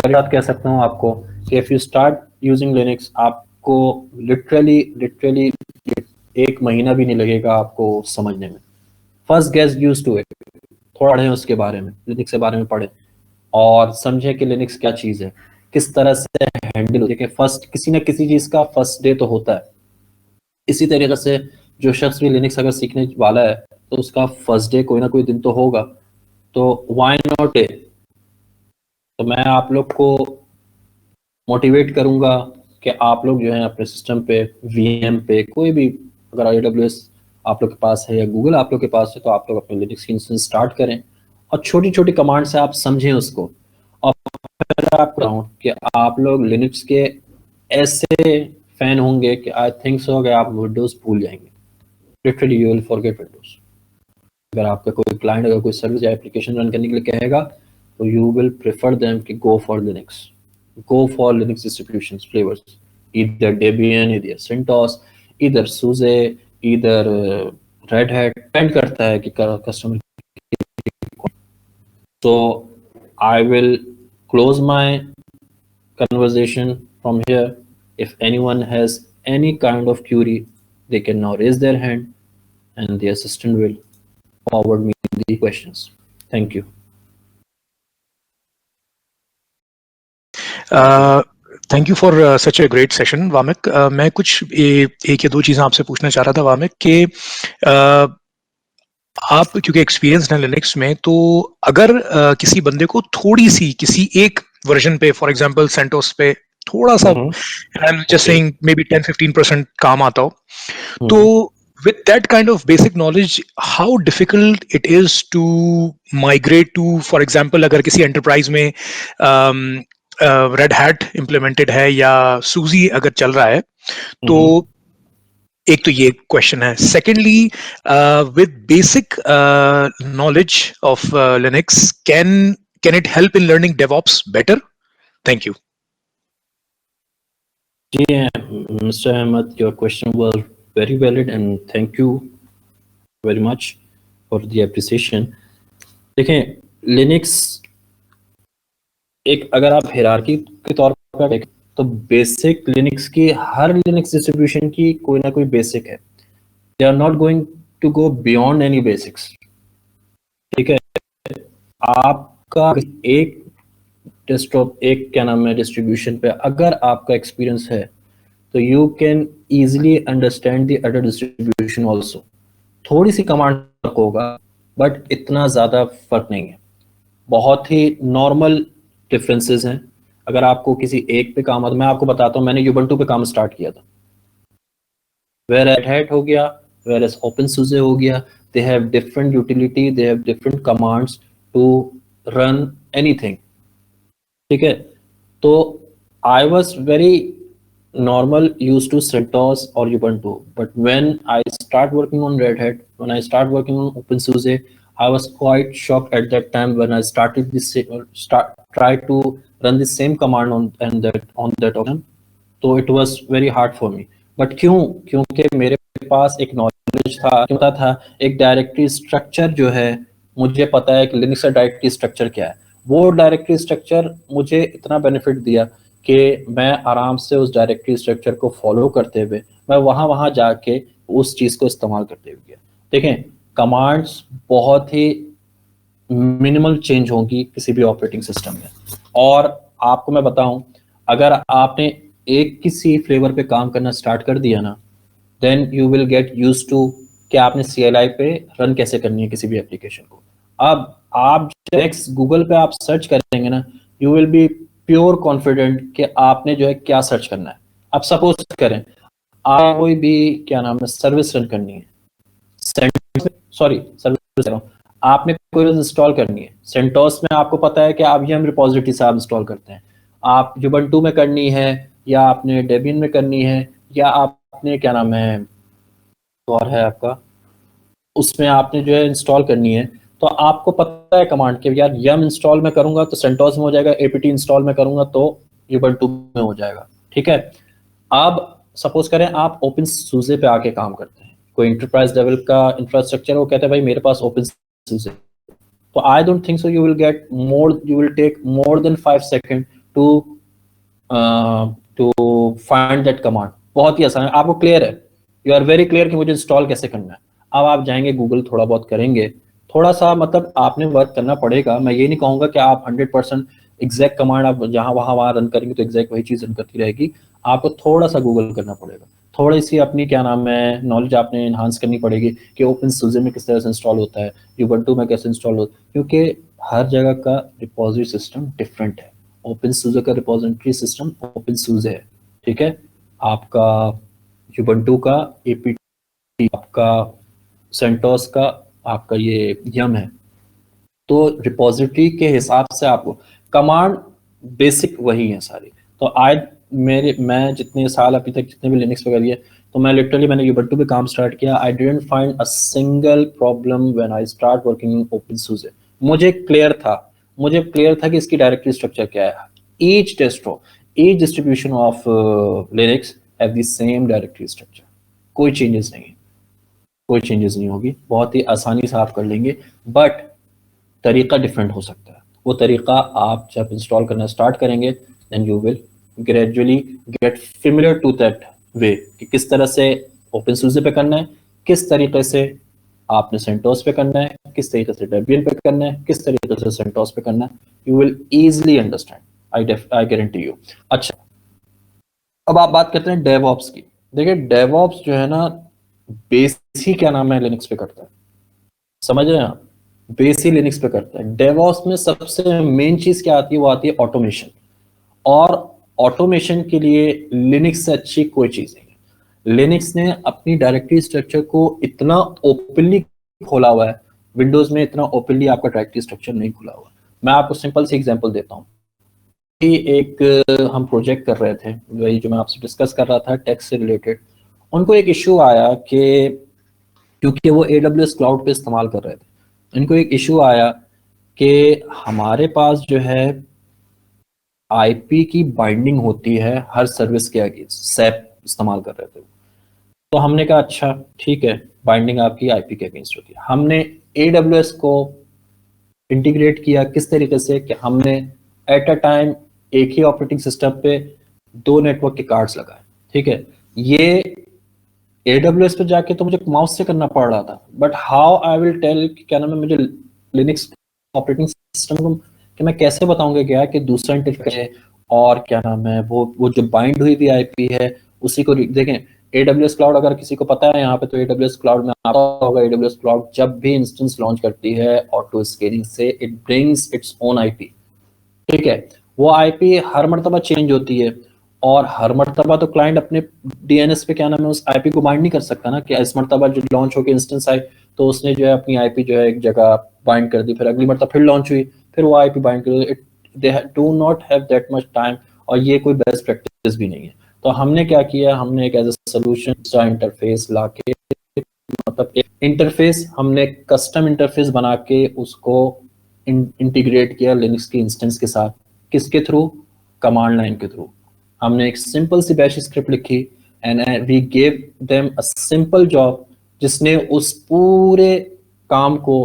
बात कह सकता हूँ आपको कि if you start using Linux, आपको लिटरली लिटरली 1 महीना भी नहीं लगेगा आपको समझने में। First get used to it, थोड़ा पढ़ें उसके बारे में, लिनक्स के बारे में पढ़ें और समझें कि लिनक्स क्या चीज़ है, किस तरह से हैंडल होती है। कि फर्स्ट किसी ना किसी चीज़ का फर्स्ट डे तो होता है। इसी तरीके से जो शख्स भी लिनक्स अगर सीखने वाला है तो उसका फर्स्ट डे कोई ना कोई दिन तो होगा, तो व्हाई नॉट डे। तो मैं आप लोग को मोटिवेट करूंगा कि आप लोग जो है अपने सिस्टम पे, वीएम पे, कोई भी, अगर AWS आप लोग के पास है या गूगल आप लोग के पास है, तो आप लोग अपने लिनक्स की इंस्टेंस स्टार्ट करें और छोटी छोटी कमांड से आप समझें उसको। और फिर आप कि आप लोग लिनक्स के ऐसे फैन होंगे कि आई थिंक सो कि आप विंडोज भूल जाएंगे, literally you will forget Windows. अगर आपका कोई क्लाइंट अगर कोई सर्विस या एप्लीकेशन रन करने के लिए कहेगा तो यू विल प्रेफर देम कि गो for Linux, go for Linux distributions flavors, either Debian, either CentOS, either SUSE, either Red Hat, depend करता है कि customer। So I will close my conversation from here. If anyone has any kind of query, they can now raise their hand and the assistant will forward me the questions. Thank you. Thank you for such a great session Wamiq. मैं कुछ एक या दो चीज़ें आपसे पूछना चाह रहा था वामिक कि आप क्योंकि एक्सपीरियंस है लिनक्स में, तो अगर किसी बंदे को थोड़ी सी किसी एक वर्जन पे, फॉर एग्जांपल सेंटोस पे थोड़ा सा, आई am just saying may be 10-15% काम आता हो, तो with that kind of basic knowledge, how difficult it is to migrate to, for example, अगर किसी enterprise में Red Hat implemented है या SUSE अगर चल रहा है, तो एक तो ये क्वेश्चन है। Secondly, with basic knowledge of Linux, can it help in learning DevOps better? Thank you. जी Mr. Ahmed, your question was very valid and thank you very much for the appreciation. देखें, Linux एक, अगर आप hierarchy के तौर पर देखें तो बेसिक लिनक्स की, हर लिनक्स डिस्ट्रीब्यूशन की कोई ना कोई बेसिक है। They are not going to go beyond any basics. ठीक है, आपका एक डेस्कटॉप, एक क्या नाम है डिस्ट्रीब्यूशन पे अगर आपका एक्सपीरियंस है तो you can easily understand the other distribution also. थोड़ी सी कमांड होगा बट इतना ज़्यादा फर्क नहीं है, बहुत ही नॉर्मल डिफरेंसेस हैं। अगर आपको किसी एक पे काम आता, मैं आपको बताता हूँ, मैंने यूबंटू पे काम स्टार्ट किया था, वेयर रेड हैट हो गया, वेयर एज ओपनसुसे हो गया, they have different utility, they have different commands to run anything. ठीक है, तो I was very normal used to CentOS or Ubuntu, but when I start working on Red Hat, when I start working on OpenSUSE, I was quite shocked at that time when I started this try to run the same command on that option. So it was very hard for me. But क्यों? क्योंकि मेरे पास एक knowledge था, पता था एक directory structure जो है, मुझे पता है कि लिनक्स का डायरेक्टरी स्ट्रक्चर क्या है। वो डायरेक्टरी स्ट्रक्चर मुझे इतना बेनिफिट दिया कि मैं आराम से उस डायरेक्टरी स्ट्रक्चर को फॉलो करते हुए मैं वहाँ जाके उस चीज़ को इस्तेमाल करते हुए गया। देखें, कमांड्स बहुत ही मिनिमल चेंज होंगी किसी भी ऑपरेटिंग सिस्टम में। और आपको मैं बताऊं, अगर आपने एक किसी फ्लेवर पे काम करना स्टार्ट कर दिया ना, then you will get used to कि आपने CLI पे रन कैसे करनी है किसी भी एप्लीकेशन को। अब आप नेक्स्ट गूगल पे आप सर्च करेंगे ना, you will B pure confident कि आपने जो है क्या सर्च करना है। अब सपोज करें आप कोई भी क्या नाम है सर्विस रन करनी है, सर्विस आपने कोई इंस्टॉल करनी है, सेंटोस में आपको पता है कि आप ये हम रिपोजिटरी से आप इंस्टॉल करते हैं, आप यूबंटू में करनी है या आपने डेबियन में करनी है या आपने क्या नाम है और है आपका, उसमें आपने जो है इंस्टॉल करनी है, तो आपको पता है कमांड के यार यम इंस्टॉल में करूंगा तो सेंटोस में हो जाएगा, apt इंस्टॉल में करूंगा तो यूबंटू में हो जाएगा। ठीक है, अब सपोज करें आप ओपनसुसे पे आके काम करते हैं, कोई इंटरप्राइज लेवल का इंफ्रास्ट्रक्चर, वो कहते हैं भाई मेरे पास ओपनसुसे, तो I don't think so you will take more than 5 second to find that command. बहुत ही आसान है, आपको क्लियर है यू आर वेरी क्लियर कि मुझे इंस्टॉल कैसे करना है। अब आप जाएंगे गूगल, थोड़ा बहुत करेंगे, थोड़ा सा मतलब आपने वर्क करना पड़ेगा। मैं ये नहीं कहूँगा कि आप 100% एग्जैक्ट कमांड आप जहाँ वहाँ रन करेंगे तो एग्जैक्ट वही चीज़ रन करती रहेगी। आपको थोड़ा सा गूगल करना पड़ेगा, थोड़ी सी अपनी क्या नाम है नॉलेज आपने इन्हांस करनी पड़ेगी कि ओपनसूसे में किस तरह से इंस्टॉल होता है, यूबंटू में कैसे इंस्टॉल होता है, क्योंकि हर जगह का रिपोजिटरी सिस्टम डिफरेंट है। ओपनसूसे का रिपोजिटरी सिस्टम ओपनसूसे है, ठीक है। आपका यूबंटू का एपीटी, आपका सेंटोस का आपका ये यम है। तो रिपोजिटरी के हिसाब से आपको कमांड बेसिक वही है सारी। तो आज मैं जितने साल अभी तक जितने भी लिनक्स वगैरह है, तो मैं लिटरली मैंने यूबंटू पे काम स्टार्ट किया, I didn't find a single problem when I start working in openSUSE. मुझे क्लियर था कि इसकी डायरेक्टरी स्ट्रक्चर क्या है। Each distro, each distribution of Linux have the same directory structure, कोई चेंजेस नहीं होगी, बहुत ही आसानी से आप कर लेंगे। बट तरीका डिफरेंट हो सकता है। वो तरीका आप जब इंस्टॉल करना स्टार्ट करेंगे then you will gradually get familiar to that way कि किस तरह से ओपनसूसे पे करना है, किस तरीके से आपने सेंटोस पे करना है, किस तरीके से डेबियन पे करना है, किस तरीके से सेंटोस पे करना है। You will easily understand, I guarantee you. अच्छा, अब आप बात करते हैं डेवऑप्स की। देखिए डेवऑप्स जो है ना बेस ही क्या नाम है लिनक्स पे करता है, समझ रहे हैं आप, बेस ही लिनक्स पे करता है। डेवऑप्स में सबसे मेन चीज क्या आती है, वो आती है ऑटोमेशन। और ऑटोमेशन के लिए लिनक्स से अच्छी कोई चीज नहीं है। लिनक्स ने अपनी डायरेक्टरी स्ट्रक्चर को इतना ओपनली खोला हुआ है, विंडोज में इतना ओपनली आपका डायरेक्टरी स्ट्रक्चर नहीं खुला हुआ। मैं आपको सिंपल सी एग्जांपल देता हूँ कि एक हम प्रोजेक्ट कर रहे थे, वही जो मैं आपसे डिस्कस कर रहा था टैक्स से रिलेटेड। उनको एक इश्यू आया कि क्योंकि वो AWS क्लाउड पे इस्तेमाल कर रहे थे, इनको एक इशू आया कि हमारे पास जो है आईपी की बाइंडिंग होती है हर सर्विस के अगेंस्ट, सैप इस्तेमाल कर रहे थे। तो हमने कहा अच्छा ठीक है, बाइंडिंग आपकी आईपी के अगेंस्ट होती है। हमने AWS को इंटीग्रेट किया किस तरीके से कि हमने एट अ टाइम एक ही ऑपरेटिंग सिस्टम पे 2 नेटवर्क के कार्ड्स लगाए, ठीक है। ये AWS पे जाके तो मुझे माउस से करना पड़ रहा था, but how I will tell क्या नाम है मुझे लिनक्स ऑपरेटिंग सिस्टम को कि मैं कैसे बताऊंगा क्या कि दूसरा इंटरफेस है और क्या नाम है वो जो बाइंड हुई हुई आईपी है उसी को देखें। AWS क्लाउड अगर किसी को पता है यहाँ पे तो AWS क्लाउड में आता होगा, AWS क्लाउड जब भी इंस्टेंस लॉन्च करती है ऑटो स्केलिंग से it brings its own IP, ठीक है। वो आईपी हर मर्तबा चेंज होती है और हर मर्तबा तो क्लाइंट अपने डीएनएस पे क्या नाम है उस आईपी को बाइंड नहीं कर सकता ना कि इस मर्तबा जो लॉन्च होकर इंस्टेंस आई तो उसने जो है अपनी आईपी जो है एक जगह बाइंड कर दी, फिर अगली मर्तबा फिर लॉन्च हुई फिर वो आईपी बाइंड कर दी। They do not have that much time और ये कोई बेस्ट प्रैक्टिस भी नहीं है। तो हमने क्या किया, हमने एक एज अ सोल्यूशन इंटरफेस ला के मतलब इंटरफेस हमने कस्टम इंटरफेस बना के उसको इंटीग्रेट किया लिनक्स की इंस्टेंस के साथ। किसके थ्रू? कमांड लाइन के थ्रू। हमने एक सिंपल सी बैश स्क्रिप्ट लिखी and we gave them a simple job जिसने उस पूरे काम को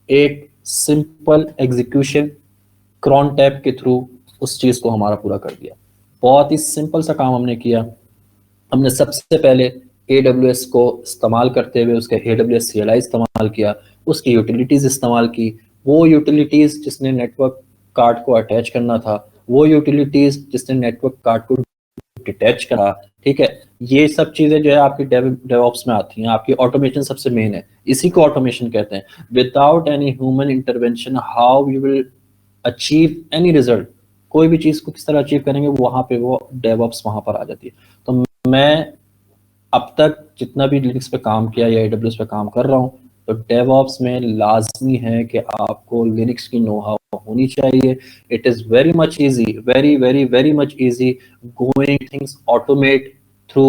एक सिंपल एग्जीक्यूशन क्रॉन टैब के थ्रू उस चीज को हमारा पूरा कर दिया। बहुत ही सिंपल सा काम हमने किया। हमने सबसे पहले AWS को इस्तेमाल करते हुए उसका AWS CLI इस्तेमाल किया, उसकी यूटिलिटीज इस्तेमाल की। वो यूटिलिटीज जिसने नेटवर्क कार्ड को अटैच करना था, वो यूटिलिटीज जिसने नेटवर्क कार्ड को डिटैच करा, ठीक है। ये सब चीजें जो है आपकी डेवऑप्स में आती हैं। आपकी ऑटोमेशन सबसे मेन है, इसी को ऑटोमेशन कहते हैं। Without any human intervention how you will achieve any result, कोई भी चीज को किस तरह अचीव करेंगे वहां पे वो डेवऑप्स वहां पर आ जाती है। तो मैं अब तक जितना भी लिनक्स पे काम किया या AWS पे काम कर रहा हूँ तो डेवऑप्स में लाजमी है कि आपको लिनक्स की नो हाउ होनी चाहिए। It is very much easy, very very very much easy going things automate through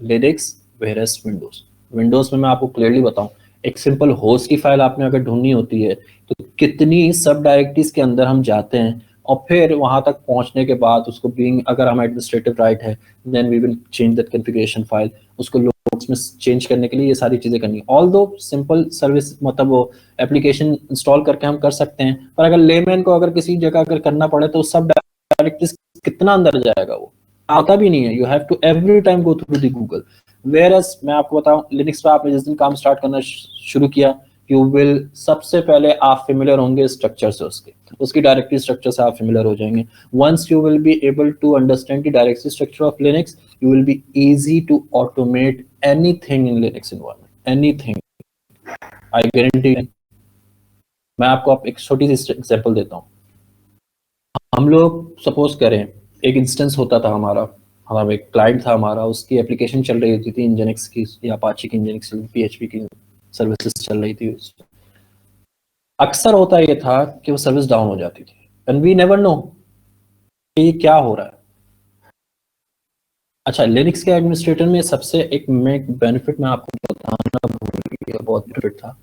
Linux whereas Windows में मैं आपको क्लियरली बताऊं, एक सिंपल होस्ट की फाइल आपने अगर ढूंढनी होती है तो कितनी सब डायरेक्टरीज के अंदर हम जाते हैं और फिर वहां तक पहुंचने के बाद उसको बीइंग अगर हम एडमिनिस्ट्रेटिव राइट है then we will change that configuration file, उसको लोग्स में चेंज करने के लिए ये सारी चीजें करनी है। ऑल्दो सिंपल सर्विस मतलब वो एप्लीकेशन इंस्टॉल करके हम कर सकते हैं, पर अगर लेमैन को अगर किसी जगह अगर करना पड़े तो सब डायरेक्टरीज कितना अंदर जाएगा वो आता भी नहीं है। You have to every time go through the Google. Whereas मैं आपको बताऊं, लिनक्स पे आपने जिस दिन काम स्टार्ट करना शुरू किया, यू विल सबसे पहले आप फेमिलियर होंगे स्ट्रक्चर से, उसकी डायरेक्टरी स्ट्रक्चर से आप फेमिलियर हो जाएंगे. Once you will be able to understand the directory structure of Linux, you will be easy to automate anything in Linux environment, anything, I guarantee. मैं आपको एक छोटी सी एग्जांपल देता हूँ. हम लोग सपोज करें एक इंस्टेंस होता था हमारा एक क्लाइंट था हमारा, उसकी एप्लीकेशन चल रही होती थी Nginx की या अपाचे की, Nginx PHP की सर्विसेज चल रही थी. अक्सर होता ये था कि वो सर्विस डाउन हो जाती थी, एंड वी नेवर नो कि ये क्या हो रहा है. अच्छा, लिनक्स के एडमिनिस्ट्रेटर में सबसे एक बेनिफिट मैं आपको बताना भूल गया, बहुत बेनिफिट था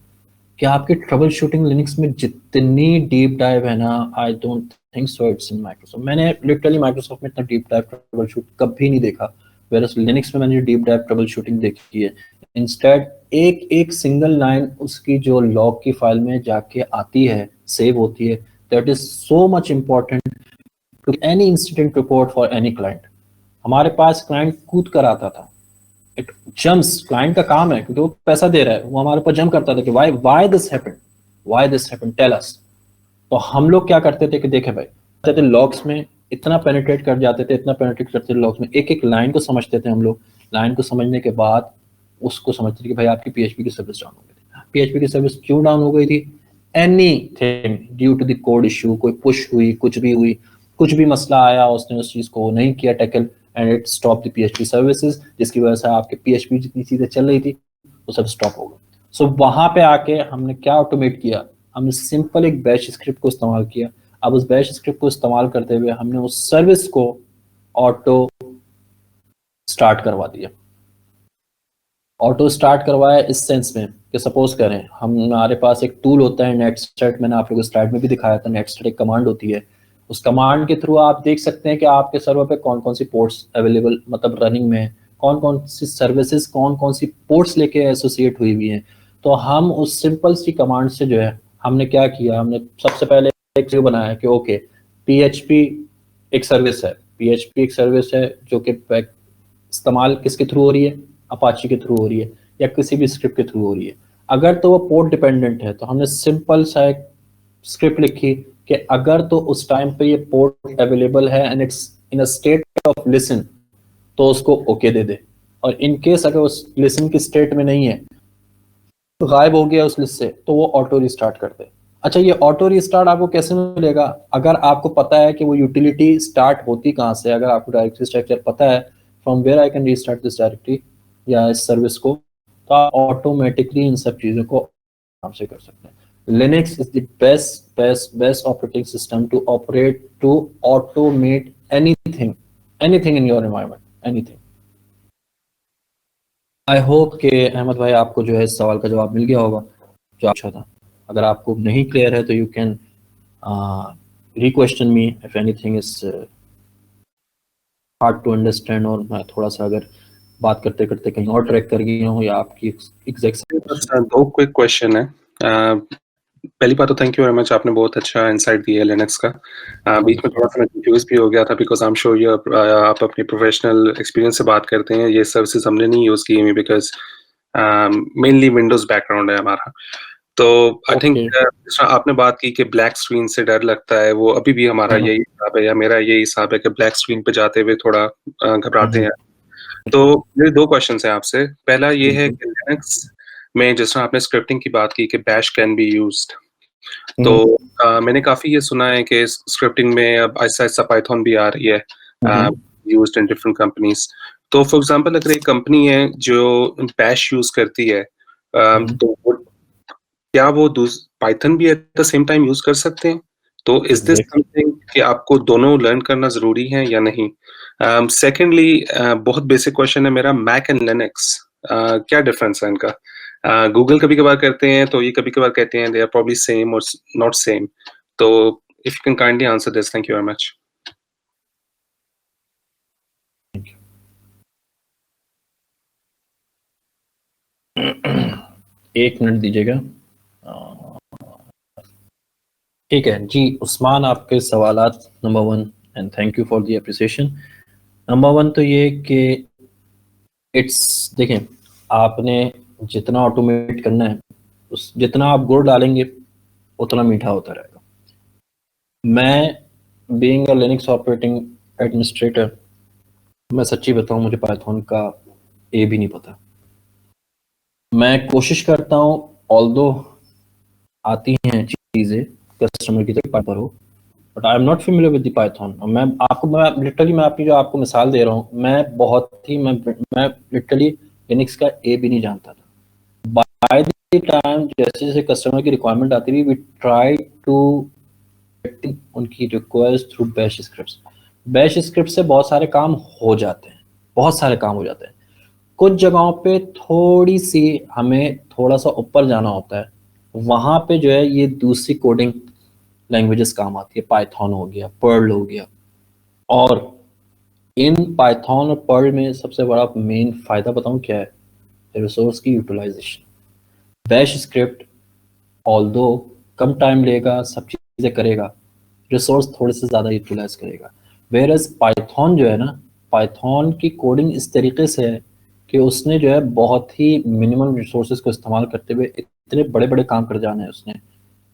कि आपकी ट्रबल शूटिंग लिनक्स में जितनी डीप डाइव है ना, आई don't think so it's in Microsoft. मैंने लिटरली माइक्रोसॉफ्ट में इतना डीप डाइव ट्रबल शूट कभी नहीं देखा, वेरस लिनक्स में मैंने डीप डाइव ट्रबल शूटिंग देखी है. इंस्टेड एक एक सिंगल लाइन उसकी जो लॉग की फाइल में जाके आती है, सेव होती है, that is so much important to any incident report for any client. हमारे पास क्लाइंट कूद कर आता था, इट जम्प्स, क्लाइंट का काम है क्योंकि वो पैसा दे रहा है, वो हमारे ऊपर जंप करता था कि why this happened, tell us. तो हम लोग क्या करते थे कि देखे भाई, कहते थे लॉग्स में इतना पेनिट्रेट कर जाते थे, इतना पेनिट्रेट करते थे लॉग्स में, एक एक लाइन को समझते थे हम लोग. लाइन को समझने के बाद उसको समझते थे कि भाई आपकी PHP की सर्विस डाउन हो गई थी. PHP की सर्विस क्यों डाउन हो गई थी? Anything due to the code issue, कोई पुश हुई, कुछ भी कुछ भी मसला आया, उसने उस चीज को नहीं किया tackle, and it stop the PHP services, जिसकी वजह से आपके PHP जितनी चीजें चल रही थी वो सब स्टॉप हो गई. सो वहां पे आके हमने क्या ऑटोमेट किया, हमने सिंपल एक बैश स्क्रिप्ट को इस्तेमाल किया. अब उस बैश स्क्रिप्ट को इस्तेमाल करते हुए हमने उस सर्विस को ऑटो स्टार्ट करवा दिया. ऑटो स्टार्ट करवाया इस सेंस में कि सपोज करें हमारे पास एक टूल होता है नेटस्टार्ट, मैंने आप लोगों को स्लाइड में भी दिखाया था. नेटस्टार्ट एक कमांड होती है, उस कमांड के थ्रू आप देख सकते हैं कि आपके सर्वर पे कौन कौन सी पोर्ट्स अवेलेबल, मतलब रनिंग में, कौन कौन सी सर्विसेज कौन कौन सी पोर्ट्स लेके एसोसिएट हुई हुई हैं. तो हम उस सिंपल सी कमांड से जो है हमने क्या किया, हमने सबसे पहले एक व्यू बनाया कि ओके PHP एक सर्विस है, PHP एक सर्विस है जो कि इस्तेमाल किसके थ्रू हो रही है, अपाची के थ्रू हो रही है या किसी भी स्क्रिप्ट के थ्रू हो रही है. अगर तो वो पोर्ट डिपेंडेंट है तो हमने सिंपल सा एक स्क्रिप्ट लिखी कि अगर तो उस टाइम पे ये पोर्ट अवेलेबल है and it's in a state of listen, तो उसको ओके दे दे, और इन केस अगर उस लिसन की स्टेट में नहीं है, तो गायब हो गया उस लिस्ट से, तो वो ऑटो रिस्टार्ट कर दे. अच्छा, ये ऑटो रिस्टार्ट आपको कैसे मिलेगा? अगर आपको पता है कि वो यूटिलिटी स्टार्ट होती कहाँ से, अगर आपको डायरेक्टरी स्ट्रक्चर पता है from where I can restart this directory या इस सर्विस को, तो आप ऑटोमेटिकली इन सब चीज़ों को आराम से कर सकते हैं. Linux is the best operating system to operate, to automate anything in your environment, anything. I hope कि अहमद भाई आपको जो है इस सवाल का जवाब मिल गया होगा जो अच्छा था. अगर आपको नहीं क्लियर है तो you can requestion me if anything is hard to understand, और मैं थोड़ा सा अगर बात करते करते कहीं और ट्रैक कर गया हूँ या आपकी एग्जैक्ट. दो क्विक क्वेश्चन है. पहली बात तो थैंक यू वेरी मच, आपने बहुत अच्छा इंसाइट दिया है लिनक्स का. बीच में थोड़ा सा मैं कंफ्यूज भी हो गया था बिकॉज आई एम श्योर आप अपने प्रोफेशनल एक्सपीरियंस से बात करते हैं. ये सर्विसेज हमने नहीं यूज की है बिकॉज मेनली विंडोज बैकग्राउंड है हमारा. तो आई थिंक आपने बात की कि ब्लैक स्क्रीन से डर लगता है, वो अभी भी हमारा यही हिसाब है या मेरा यही हिसाब है कि ब्लैक स्क्रीन पे जाते हुए थोड़ा घबराते हैं. तो मेरे दो क्वेश्चन हैं आपसे. पहला ये है कि लिनक्स में जिस तरह आपने स्क्रिप्टिंग की बात की कि बैश कैन बी यूज्ड, तो मैंने काफी ये सुना है कि स्क्रिप्टिंग में अब ऐसा ऐसा पाइथन भी आ रही है यूज्ड इन डिफरेंट कंपनीज. तो फॉर एग्जांपल अगर एक कंपनी है जो बैश यूज करती है, तो क्या वो पाइथन भी at the same time use कर सकते हैं? तो इज दिस समथिंग कि आपको दोनों लर्न करना जरूरी है या नहीं? सेकेंडली बहुत बेसिक क्वेश्चन है मेरा, मैक एंड लिनक्स क्या डिफरेंस है इनका? गूगल कभी कभार करते हैं तो ये कभी कभार कहते हैं they are probably same or not same. तो if you can kindly answer this, thank you very much. एक मिनट दीजिएगा. ठीक है जी उस्मान, आपके सवालात number 1, and thank you for the appreciation. Number 1 तो ये कि इट्स देखें, आपने जितना ऑटोमेट करना है उस जितना आप गुड़ डालेंगे उतना मीठा होता रहेगा। मैं being a Linux operating administrator, मैं सच्ची बताऊं, मुझे पाइथन का ए भी नहीं पता। मैं कोशिश करता हूं, ऑल्दो आती हैं चीज़ें कस्टमर की तरफ पर हो, but I am not familiar with the Python. मैं लिटरली मैं अपनी जो आपको मिसाल दे रहा हूँ, मैं लिटरली लिनक्स का ए भी नहीं जानता था। बाय द टाइम जैसे जैसे कस्टमर की रिक्वायरमेंट आती रही, वी ट्राई टू उनकी request through bash scripts. Bash script से बहुत सारे काम हो जाते हैं, बहुत सारे काम हो जाते हैं। कुछ जगहों पे थोड़ी सी हमें थोड़ा सा ऊपर जाना होता है, वहाँ पे जो है ये दूसरी कोडिंग लैंग्वेजेस काम आती है। पाइथन हो गया, पर्ल हो गया, और इन पाइथन और पर्ल में सबसे बड़ा मेन फ़ायदा बताऊँ क्या है? रिसोर्स की यूटिलाइजेशन। बैश स्क्रिप्ट ऑल्दो कम टाइम लेगा, सब चीज़ें करेगा, रिसोर्स थोड़े से ज़्यादा यूटिलाइज करेगा। वेरएज पाइथन जो है ना, पाइथन की कोडिंग इस तरीके से है कि उसने जो है बहुत ही मिनिमम रिसोर्सेज को इस्तेमाल करते हुए इतने बड़े बड़े काम कर जाने हैं उसने।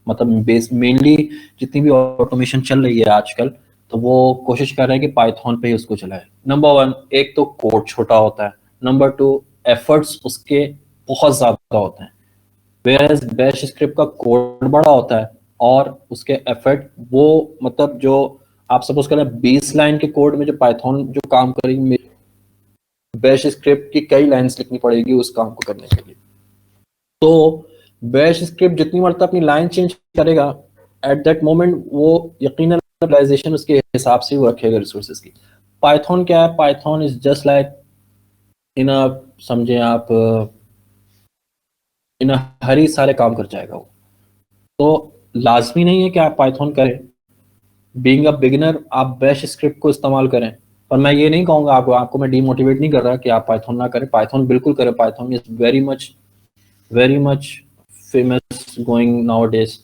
मतलब बेस मेनली जितनी भी ऑटोमेशन चल रही है आजकल, तो वो कोशिश कर रहे हैं कि पाइथन पे ही उसको चलाए। नंबर वन, एक तो कोड छोटा होता है, नंबर टू एफर्ट्स उसके बहुत ज़्यादा होते हैं। वेयरएज बैश स्क्रिप्ट का कोड बड़ा होता है और उसके एफर्ट वो, मतलब जो आप सपोज करें 20 लाइन के कोड में जो पाइथन जो काम करेगी, बैश स्क्रिप्ट की कई लाइंस लिखनी पड़ेगी उस काम को करने के लिए। तो बैश स्क्रिप्ट जितनी मरतब अपनी लाइन चेंज करेगा, एट दैट मोमेंट वो यकीनन यूटिलाइजेशन उसके हिसाब से वो रखेगा रिसोर्सेज की। पाइथन क्या है? Python is just like in a, समझे आप, इन हरी सारे काम कर जाएगा वो। तो लाजमी नहीं है कि आप पाइथन करें। बीइंग अ बिगिनर आप बैश स्क्रिप्ट को इस्तेमाल करें, पर मैं ये नहीं कहूँगा आपको मैं डीमोटिवेट नहीं कर रहा कि आप पाइथन ना करें। पाइथन बिल्कुल करें। Python is very much famous going now days,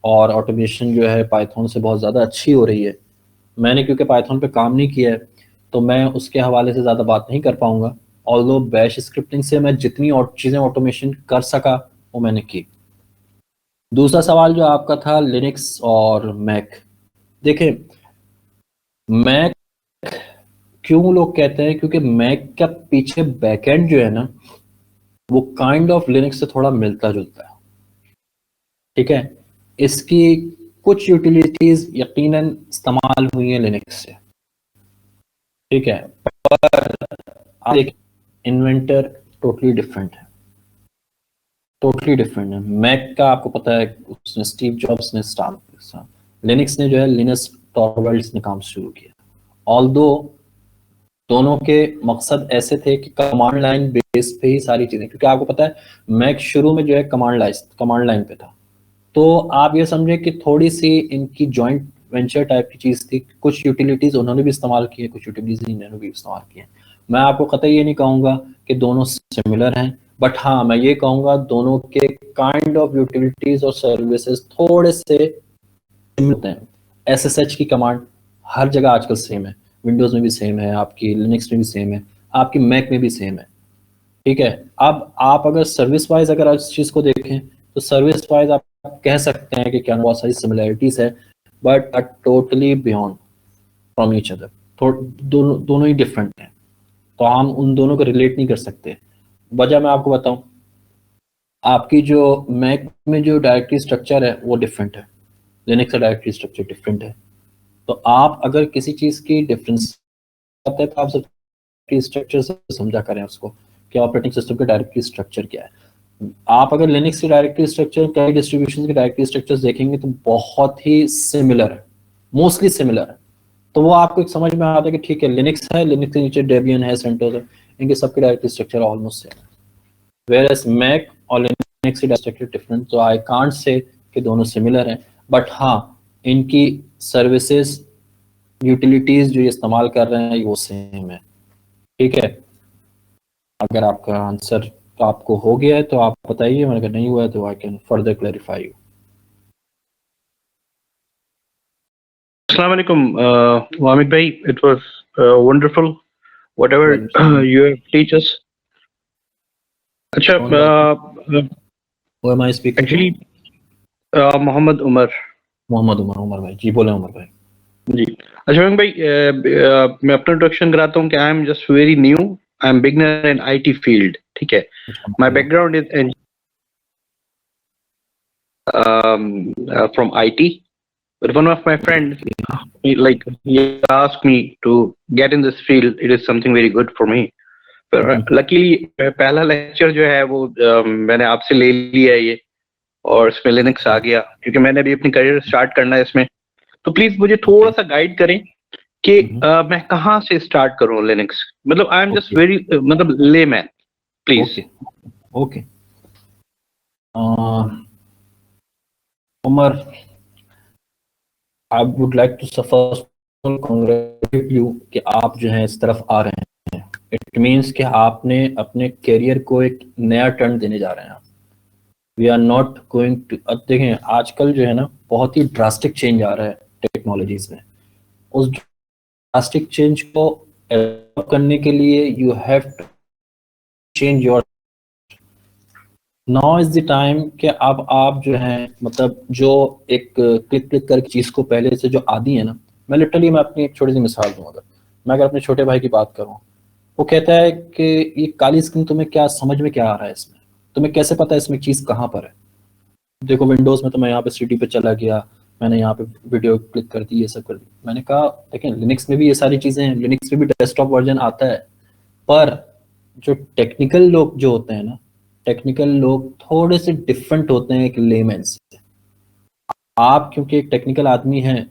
और ऑटोमेशन जो है पाइथन से बहुत ज़्यादा अच्छी हो रही है। मैंने क्योंकि पाइथन पे काम नहीं किया है, तो मैं उसके हवाले से ज़्यादा बात नहीं कर पाऊँगा। ऑल्दो बैश स्क्रिप्टिंग से मैं जितनी और चीज़ें ऑटोमेशन कर सका वो मैंने की। दूसरा सवाल जो आपका था लिनक्स और मैक, देखें मैक क्यों लोग कहते हैं, क्योंकि मैक का पीछे बैकएंड जो है ना, वो काइंड ऑफ लिनक्स से थोड़ा मिलता जुलता है। ठीक है, इसकी कुछ यूटिलिटीज यकीनन इस्तेमाल हुई हैं लिनक्स से। ठीक है, पर आप एक इन्वेंटर टोटली डिफरेंट है, टोटली डिफरेंट है। मैक का आपको पता है उसने स्टीव जॉब्स ने स्टार्ट, लिनक्स ने जो है लिनस टॉरवाल्ड्स ने काम शुरू किया। ऑल्दो दोनों के मकसद ऐसे थे कि कमांड लाइन बेस पे ही सारी चीज़ें, क्योंकि आपको पता है मैक शुरू में जो है कमांड लाइन पे था। तो आप ये समझे कि थोड़ी सी इनकी जॉइंट वेंचर टाइप की चीज़ थी। कुछ यूटिलिटीज़ उन्होंने भी इस्तेमाल की है, कुछ यूटिलिटीज़ इन्होंने भी इस्तेमाल की है। मैं आपको कतई ये नहीं कहूँगा कि दोनों सिमिलर हैं, बट हाँ मैं ये कहूँगा दोनों के काइंड ऑफ यूटिलिटीज़ और सर्विसेज थोड़े से सिमिलर होते हैं। SSH की कमांड हर जगह आजकल सेम है, विंडोज़ में भी सेम है, आपकी लिनक्स में भी सेम है, आपकी मैक में भी सेम है। ठीक है, अब आप अगर सर्विस वाइज अगर इस चीज़ को देखें, तो सर्विस वाइज आप कह सकते हैं कि क्या बहुत सारी सिमिलैरिटीज है, but are totally beyond from each other. दोनों ही डिफरेंट हैं, तो हम उन दोनों को रिलेट नहीं कर सकते। वजह मैं आपको बताऊं, आपकी जो मैक में जो डायरेक्टरी स्ट्रक्चर है वो डिफरेंट है, लिनक्स का डायरेक्टरी स्ट्रक्चर डिफरेंट है। तो आप अगर किसी चीज़ की डिफरेंस आते हैं तो आप सब स्ट्रक्चर से समझा करें उसको कि ऑपरेटिंग सिस्टम का डायरेक्टरी स्ट्रक्चर क्या है। आप अगर लिनक्स की डायरेक्टरी स्ट्रक्चर, कई डिस्ट्रीब्यूशन के डायरेक्टरी स्ट्रक्चर्स देखेंगे तो बहुत ही सिमिलर है, मोस्टली सिमिलर है। तो वो आपको एक समझ में आता है कि ठीक है लिनक्स है, लिनक्स के नीचे डेबियन है, सेंटोस है, इनके सबके डायरेक्टरी स्ट्रक्चर ऑलमोस्ट सेम है। वेयरएस मैक और लिनक्स की डायरेक्टरी स्ट्रक्चर डिफरेंट, तो आई कांट से कि दोनों सिमिलर हैं, बट हाँ इनकी सर्विसेज यूटिलिटीज जो ये इस्तेमाल कर रहे हैं वो सेम है। ठीक है, अगर आपका आंसर तो आपको हो गया है तो आप बताइए, अगर नहीं हुआ है तो I can further clarify you. Assalamu alaikum, Wamid bhai. It was wonderful whatever you have teach us. अच्छा, Who am I speaking to? actually Mohammed Umar. Mohammed Umar भाई जी, बोले उमर भाई। जी, अच्छा मयंक भाई, मैं अपना इंट्रोडक्शन कराता हूँ कि आई am just very new, I am beginner in IT field, ठीक है। My background is from IT, but one of my friends, he asked me to get in this field. It is something very good for me. Luckily पहला lecture जो है वो मैंने आपसे ले लिया ये, और इसमें लिनक्स आ गया, क्योंकि मैंने अभी अपनी करियर स्टार्ट करना है इसमें। तो प्लीज मुझे थोड़ा सा गाइड करें कि मैं कहाँ से स्टार्ट करूं लिनक्स। मतलब आई एम जस्ट वेरी मतलब layman, please. Okay Umar, I would like to first congratulate you कि आप जो है इस तरफ आ रहे हैं। इट मीन्स कि आपने अपने करियर को एक नया टर्न देने जा रहे हैं। We are not going to, अब देखें आजकल जो है ना बहुत ही ड्रास्टिक चेंज आ रहा है टेक्नोलॉजीज में। उस ड्रास्टिक चेंज को एडॉप्ट करने के लिए you have to change your. Now is the time कि अब आप जो है मतलब जो एक क्लिक क्लिक करके चीज़ को पहले से जो आदी है ना, मैं लिटरली मैं अपनी एक छोटी सी मिसाल दूँ। मैं अगर अपने छोटे भाई की बात करूँ, वो कहता है कि ये काली स्क्रीन तुम्हें क्या समझ में क्या आ रहा है, इसमें तुम्हें कैसे पता है इसमें चीज़ कहाँ पर है। देखो विंडोज़ में तो मैं यहाँ पे सिटी पे चला गया, मैंने यहाँ पे वीडियो क्लिक कर दी, ये सब कर दी। मैंने कहा देखें लिनक्स में भी ये सारी चीज़ें हैं, लिनक्स में भी डेस्कटॉप वर्जन आता है। पर जो टेक्निकल लोग जो होते हैं ना, टेक्निकल लोग थोड़े से डिफरेंट होते हैं एक लेमैन से। आप क्योंकि एक टेक्निकल आदमी हैं,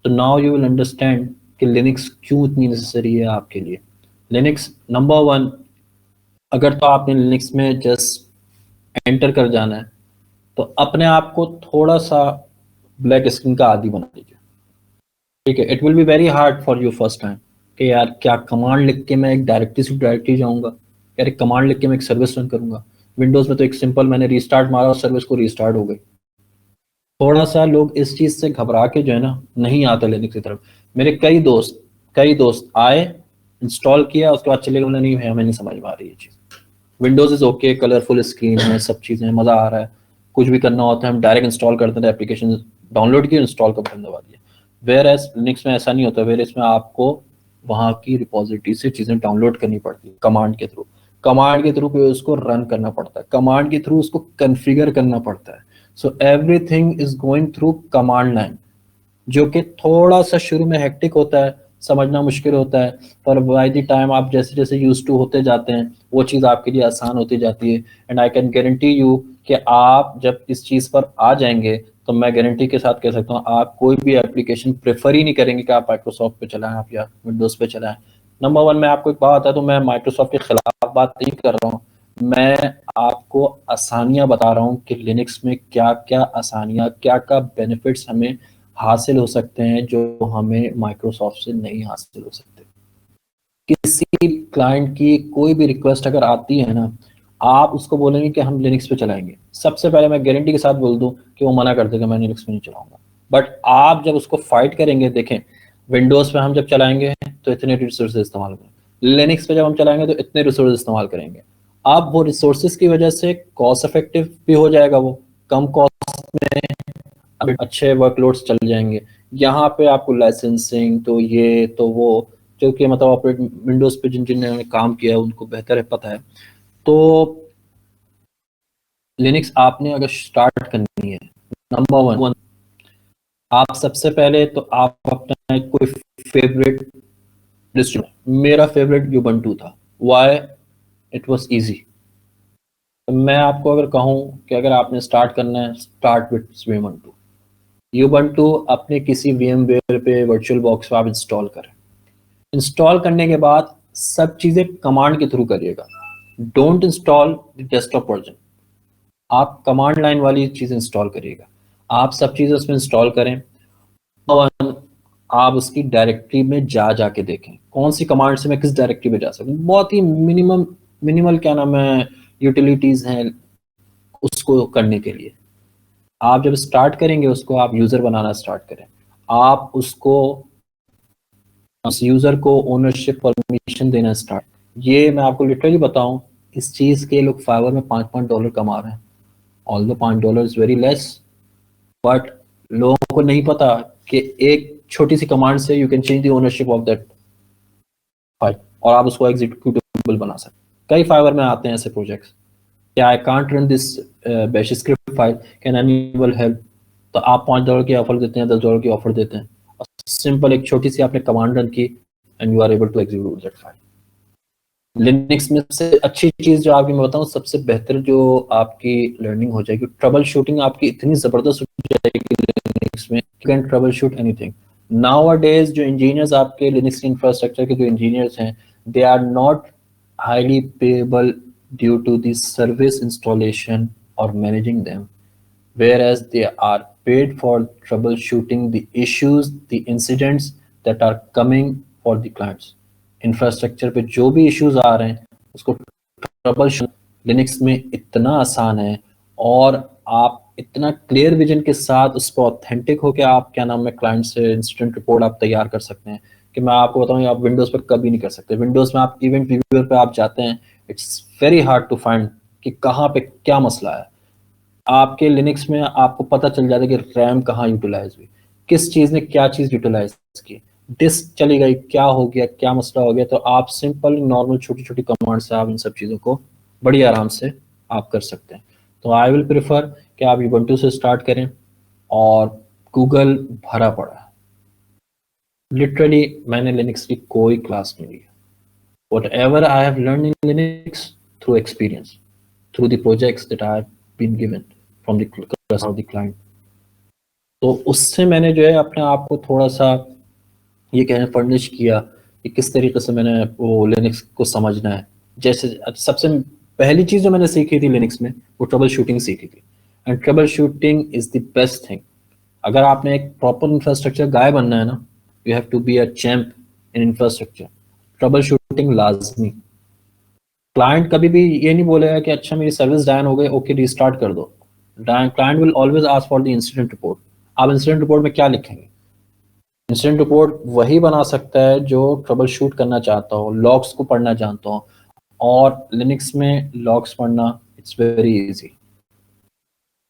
तो नाउ यू विल अंडरस्टैंड कि लिनक्स क्यों इतनी नेसेसरी है आपके लिए। लिनक्स नंबर 1, अगर तो आपने लिनक्स में जस्ट एंटर कर जाना है तो अपने आप को थोड़ा सा ब्लैक स्क्रीन का आदी बना लीजिए, ठीक है। It will be very hard for you first time कि यार क्या कमांड लिख के मैं एक डायरेक्टरी से डायरेक्टरी जाऊंगा, यार एक कमांड लिख के मैं एक सर्विस रन करूंगा। विंडोज़ में तो एक सिंपल मैंने रीस्टार्ट मारा और सर्विस को रीस्टार्ट हो गई। थोड़ा सा लोग इस चीज़ से घबरा के जो है ना नहीं आते लिनक्स की तरफ। मेरे कई दोस्त आए, इंस्टॉल किया, उसके बाद चले गए, बोला नहीं हमें नहीं समझ में आ रही है चीज़। Windows is okay, colourful screen है, सब चीज़ें, मज़ा आ रहा है। कुछ भी करना होता है हम डायरेक्ट इंस्टॉल करते हैं, एप्लीकेशन डाउनलोड की, इंस्टॉल का बटन दबा दिया। वेयर एज लिनक्स में ऐसा नहीं होता। वेयर इसमें आपको वहाँ की रिपोजिटरी से चीज़ें डाउनलोड करनी पड़ती है कमांड के थ्रू। कमांड के थ्रू उसको रन करना पड़ता है, कमांड के थ्रू उसको कन्फिगर करना पड़ता है। So everything is going through command line, जो कि थोड़ा सा शुरू में हेक्टिक होता है, समझना मुश्किल होता है, पर बाय द टाइम आप जैसे जैसे यूज टू होते जाते हैं वो चीज़ आपके लिए आसान होती जाती है। And I can guarantee you कि आप जब इस चीज़ पर आ जाएंगे तो मैं गारंटी के साथ कह सकता हूँ आप कोई भी एप्लीकेशन प्रेफर ही नहीं करेंगे कि आप माइक्रोसॉफ्ट पे चलाएं आप या विंडोज़ पे चलाएं। नंबर 1, मैं आपको एक बात है तो मैं माइक्रोसॉफ्ट के खिलाफ बात नहीं कर रहा हूँ, मैं आपको आसानियाँ बता रहा हूँ कि लिनक्स में क्या क्या आसानियाँ, क्या क्या बेनिफिट्स हमें हासिल हो सकते हैं जो हमें माइक्रोसॉफ्ट से नहीं हासिल हो सकते। किसी क्लाइंट की कोई भी रिक्वेस्ट अगर आती है ना, आप उसको बोलेंगे कि हम लिनक्स पे चलाएंगे, सबसे पहले मैं गारंटी के साथ बोल दूं कि वो मना कर देगा मैं लिनक्स पे नहीं चलाऊंगा। बट आप जब उसको फाइट करेंगे, देखें विंडोज़ पे हम जब चलाएंगे तो इतने रिसोर्सेज इस्तेमाल करेंगे, लिनक्स पे जब हम चलाएंगे तो इतने रिसोर्स इस्तेमाल करेंगे। अब वो रिसोर्सेज की वजह से कॉस्ट इफेक्टिव भी हो जाएगा, वो कम कॉस्ट में अच्छे वर्कलोड्स चल जाएंगे। यहाँ पे आपको लाइसेंसिंग तो ये तो वो, जो कि मतलब ऑपरेट विंडोज़ पे जिन जिन्होंने काम किया है उनको बेहतर है पता है। तो लिनक्स आपने अगर स्टार्ट करनी है, नंबर 1 आप सबसे पहले तो आप अपना कोई फेवरेट डिस्ट्रीब्यूशन, मेरा फेवरेट यूबंटू था। वाई? It was easy. मैं आपको अगर कहूँ कि अगर आपने स्टार्ट करना है, स्टार्ट विद यूबंटू। यूबंटू अपने किसी VMware पे वर्चुअल बॉक्स पे आप इंस्टॉल करें। इंस्टॉल करने के बाद सब चीज़ें कमांड के थ्रू करिएगा, don't install the desktop version. आप कमांड लाइन वाली चीज़ इंस्टॉल करिएगा, आप सब चीज़ें उसमें इंस्टॉल करें और आप उसकी डायरेक्टरी में जाके देखें कौन सी कमांड से मैं किस डायरेक्टरी में जा सकूँ। बहुत ही मिनिमल क्या नाम है यूटिलिटीज़ हैं उसको करने के लिए। आप जब स्टार्ट करेंगे उसको, आप यूज़र बनाना स्टार्ट करें, आप उसको उस यूज़र को ओनरशिप परमिशन देना स्टार्ट। ये मैं आपको लिटरली बताऊं, इस चीज़ के लोग फाइवर में $5 कमा रहे हैं। Although $5 is very less, but लोगों को नहीं पता कि एक छोटी सी कमांड से you can change the ownership of that file और आप उसको एग्जीक्यूटेबल बना सकते। कई फाइवर में आते हैं ऐसे प्रोजेक्ट्स कि I can't run this bash script file, can anyone help, तो आप $5 की ऑफर देते हैं, $10 की ऑफर देते हैं, और सिंपल एक छोटी सी आपने कमांड रन की and you are able to execute that file. Linux में से अच्छी चीज जो आपकी मैं बताऊं, सबसे बेहतर जो आपकी लर्निंग हो जाएगी, ट्रबल शूटिंग आपकी इतनी जबरदस्त हो जाएगी लिनक्स में, you can troubleshoot anything. Nowadays जो इंजीनियर्स आपके लिनक्स इंफ्रास्ट्रक्चर के जो इंजीनियर्स हैं, they are not highly payable due to the service installation or managing them, whereas they are paid for troubleshooting the issues, the incidents that are coming for the clients. Infrastructure पे जो भी issues आ रहे हैं उसको trouble shoot Linux में इतना आसान है, और आप इतना क्लियर विजन के साथ उस पर ऑथेंटिक होकर आप क्या नाम है क्लाइंट से इंसिडेंट रिपोर्ट आप तैयार कर सकते हैं कि मैं आपको बताऊं आप विंडोज पर कभी नहीं कर सकते। विंडोज में आप इवेंट रिव्यूअर पे आप जाते हैं, it's very hard to find कि कहाँ पे क्या मसला है। आपके लिनक्स में आपको पता चल जाता है कि रैम कहाँ यूटिलाइज हुई, किस चीज़ ने क्या चीज़ यूटिलाइज की, डिस्क चली गई, क्या हो गया, क्या मसला हो गया, तो आप सिंपल नॉर्मल छोटी छोटी कमांड से आप इन सब चीज़ों को बड़ी आराम से आप कर सकते हैं। तो आई विल प्रेफर कि आप ubuntu से स्टार्ट करें, और गूगल भरा पड़ा है, लिटरली मैंने लिनक्स की कोई क्लास नहीं ली। whatever I have learned in Linux through experience, through the projects that I have been given from the customer or the client, तो उससे मैंने जो है अपने आप को थोड़ा सा ये कहने फर्निश किया कि किस तरीके से मैंने वो लिनक्स को समझना है। जैसे सबसे पहली चीज़ जो मैंने सीखी थी लिनक्स में, वो ट्रबल शूटिंग सीखी थी, and troubleshooting is the best thing. अगर आपने एक प्रॉपर इंफ्रास्ट्रक्चर गाय बनना है ना, you have to be a champ in infrastructure. Troubleshooting लाजमी। क्लाइंट कभी भी ये नहीं बोलेगा कि अच्छा मेरी सर्विस डाउन हो गई, ओके रीस्टार्ट कर दो। Client will always ask for the incident report. आप इंसिडेंट रिपोर्ट में क्या लिखेंगे? इंसिडेंट रिपोर्ट वही बना सकता है जो ट्रबल शूट करना चाहता हो, लॉग्स को पढ़ना जानता हो, और लिनक्स में लॉग्स पढ़ना इट्स वेरी इजी।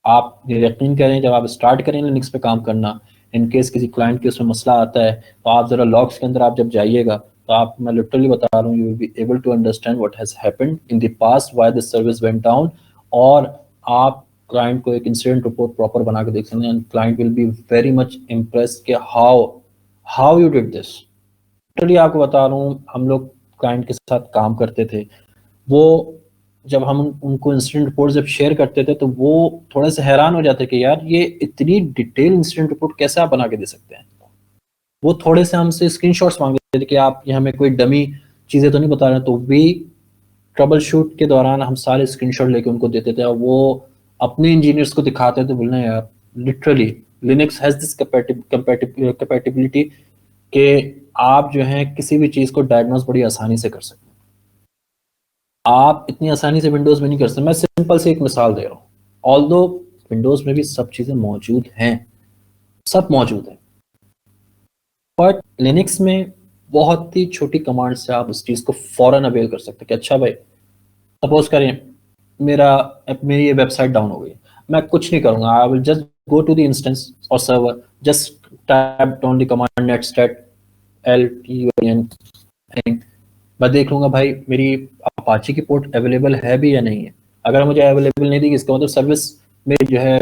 आप यकीन करें, जब आप स्टार्ट करें लिनक्स पे काम करना, इन केस किसी क्लाइंट के उसमें मसला आता है, तो आप ज़रा लॉग्स के अंदर आप जब जाइएगा, तो आप, मैं लिटरली बता रहा हूँ, you will be able to understand what has happened in the past, why this service went down, और आप क्लाइंट को एक इंसिडेंट रिपोर्ट प्रॉपर बना के देख सकते हैं, and client will be very much impressed कि how you did this. Literally आपको बता रहा हूँ, हम लोग क्लाइंट के साथ काम करते थे, वो जब हम उनको इंसिडेंट रिपोर्ट जब शेयर करते थे, तो वो थोड़े से हैरान हो जाते कि यार ये इतनी डिटेल इंसिडेंट रिपोर्ट कैसे आप बना के दे सकते हैं। वो थोड़े से हमसे स्क्रीनशॉट्स मांगते थे कि आप ये हमें कोई डमी चीज़ें तो नहीं बता रहे हैं, तो भी ट्रबल शूट के दौरान हम सारे स्क्रीनशॉट लेके उनको देते थे, और वो अपने इंजीनियर्स को दिखाते थे, बोलना यार literally Linux has this capability कि आप जो है किसी भी चीज़ को डायग्नोस बड़ी आसानी से कर सकते हैं। आप इतनी आसानी से विंडोज़ में नहीं कर सकते। मैं सिंपल से एक मिसाल दे रहा हूँ, ऑल्दो विंडोज़ में भी सब चीज़ें मौजूद हैं, सब मौजूद है, बट लिनक्स में बहुत ही छोटी कमांड से आप उस चीज़ को फौरन अवेल कर सकते हैं कि अच्छा भाई, सपोज करें मेरी ये वेबसाइट डाउन हो गई, मैं कुछ नहीं करूँगा, I will just go to the instance or server, just type down the command netstat LTUN, मैं देख लूंगा भाई मेरी अपाची की पोर्ट अवेलेबल है भी या नहीं है। अगर मुझे अवेलेबल नहीं दी, इसका मतलब सर्विस मेरी जो है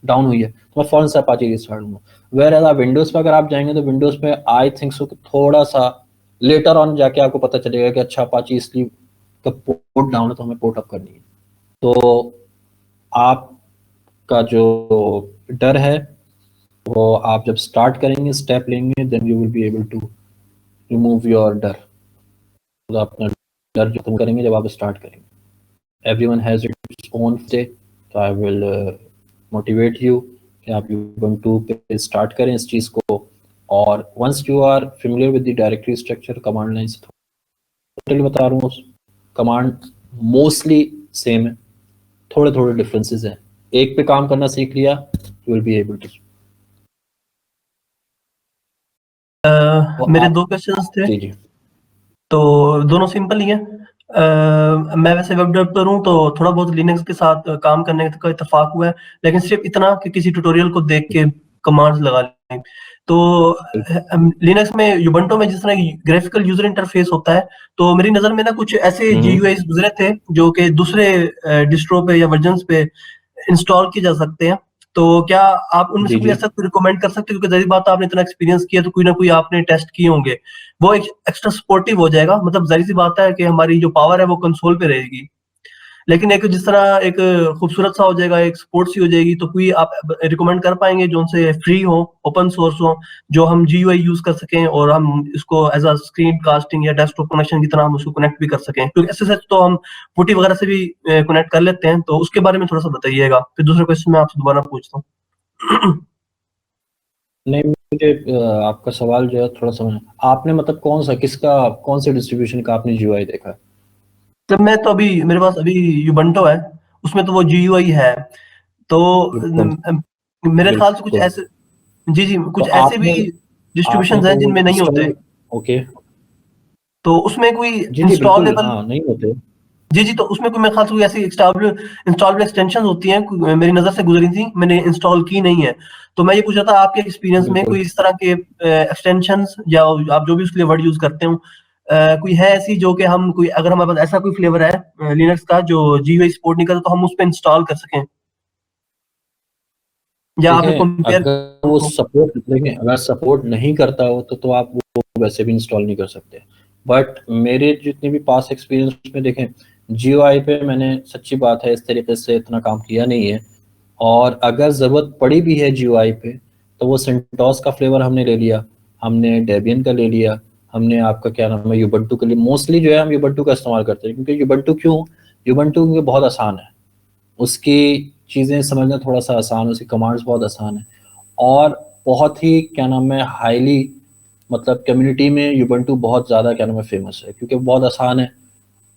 डाउन हुई है, तो मैं फौरन से अपाची रिस्टार्ट लूंगा। वेयर एज आप विंडोज़ पे अगर आप जाएंगे, तो विंडोज़ पे आई थिंक सो थोड़ा सा लेटर ऑन जाके आपको पता चलेगा कि अच्छा अपाची इसलिए का पोर्ट डाउन है, तो हमें पोर्ट अप करनी है। तो आपका जो डर है वो आप जब स्टार्ट करेंगे, स्टेप लेंगे, then you will be able to remove your डर। तो अपना डर जो तुम करेंगे जब आप स्टार्ट करेंगे। Everyone has its own stay, तो आई विल मोटिवेट यू कि आप ubuntu पे स्टार्ट करें इस चीज़ को, और once you are familiar with the directory structure, command line से टोटली बता रहा हूँ, कमांड मोस्टली सेम है, थोड़े थोड़े डिफरेंसेस हैं। एक पे काम करना सीख लिया, you will be able to मेरे 2 क्वेश्चंस थे, जी जी तो दोनों सिंपल ही हैं। मैं वैसे वेब डेवलपर हूँ, तो थोड़ा बहुत लिनक्स के साथ काम करने का इत्तेफाक हुआ है, लेकिन सिर्फ इतना कि किसी ट्यूटोरियल को देख के कमांड्स लगा लें। तो लिनक्स में यूबंटू में जिस तरह ग्राफिकल यूजर इंटरफेस होता है, तो मेरी नज़र में ना कुछ ऐसे जीयूआईज गुजरे थे जो कि दूसरे डिस्ट्रो पे या वर्जन्स पे इंस्टॉल किए जा सकते हैं। तो क्या आप उनमें से जी कोई जी ऐसा रिकमेंड कर सकते हो? क्योंकि ज़ाहिर बात है आपने इतना एक्सपीरियंस किया, तो कोई ना कोई आपने टेस्ट किए होंगे। वो एक एक्स्ट्रा सपोर्टिव हो जाएगा, मतलब ज़ाहिर-सी बात है कि हमारी जो पावर है वो कंसोल पे रहेगी। लेकिन एक जिस तरह एक खूबसूरत सा हो जाएगा, एक सपोर्ट सी हो जाएगी, तो कोई आप रिकमेंड कर पाएँगे जो उनसे फ्री हो, ओपन सोर्स हो, जो हम जीयूआई यूज़ कर सकें और हम इसको एज़ अ स्क्रीन कास्टिंग या डेस्कटॉप कनेक्शन की तरह हम उसको कनेक्ट भी कर सकें? क्योंकि एसएसएच तो हम पुटी वगैरह से भी कनेक्ट कर लेते हैं, तो उसके बारे में थोड़ा-सा बताइएगा। फिर दूसरा क्वेश्चन मैं आपसे दोबारा पूछता हूँ। नहीं, मुझे आपका सवाल जो है थोड़ा समझ, आपने मतलब कौन से डिस्ट्रीब्यूशन का आपने जीयूआई देखा है? जब मैं तो अभी मेरे पास अभी यूबंटू है, उसमें तो वो जीयूआई है। तो मेरे ख्याल से कुछ बिल्कुल। ऐसे जी, तो कुछ ऐसे भी आपने आपने डिस्ट्रीब्यूशंस तो हैं वो जिनमें नहीं होते। इंस्टॉल, ओके, तो उसमें कोई जी जी बिल्कुल, इंस्टॉलेबल हाँ नहीं होते। जी, तो उसमें कोई मेरे ख्याल से कोई ऐसी इंस्टॉलेबल एक्सटेंशंस होती हैं, मेरी नज़र से गुज़री थी, मैंने इंस्टॉल की नहीं है। तो मैं ये पूछ रहा था आपके एक्सपीरियंस में बिल्कुल कोई इस तरह के एक्सटेंशंस या आप जो भी उसके लिए वर्ड यूज़ करते हो, कोई है ऐसी जो कि हम कोई अगर हमारे पास ऐसा कोई फ्लेवर है लिनक्स का जो जीयूआई सपोर्ट नहीं करता, तो हम उस पे इंस्टॉल कर सकें? या आपने देखें, कंपेयर अगर वो उनको? सपोर्ट देखें अगर सपोर्ट नहीं करता हो तो आप वो वैसे भी इंस्टॉल नहीं कर सकते। बट मेरे जितने भी पास एक्सपीरियंस में देखें, जीयूआई पे मैंने सच्ची बात है इस तरीके से इतना काम किया नहीं है। और अगर ज़रूरत पड़ी भी है जीयूआई पे, तो वो सेंटोस का फ्लेवर हमने ले लिया, हमने डेबियन का ले लिया, हमने आपका क्या नाम है यूबंटू के लिए मोस्टली जो है हम यूबंटू का इस्तेमाल करते हैं। क्योंकि यूबंटू क्योंकि बहुत आसान है, उसकी चीज़ें समझना थोड़ा सा आसान है, उसकी कमांड्स बहुत आसान है, और बहुत ही क्या नाम है हाईली मतलब कम्युनिटी में यूबंटू बहुत ज़्यादा क्या नाम है फेमस है, क्योंकि वो बहुत आसान है।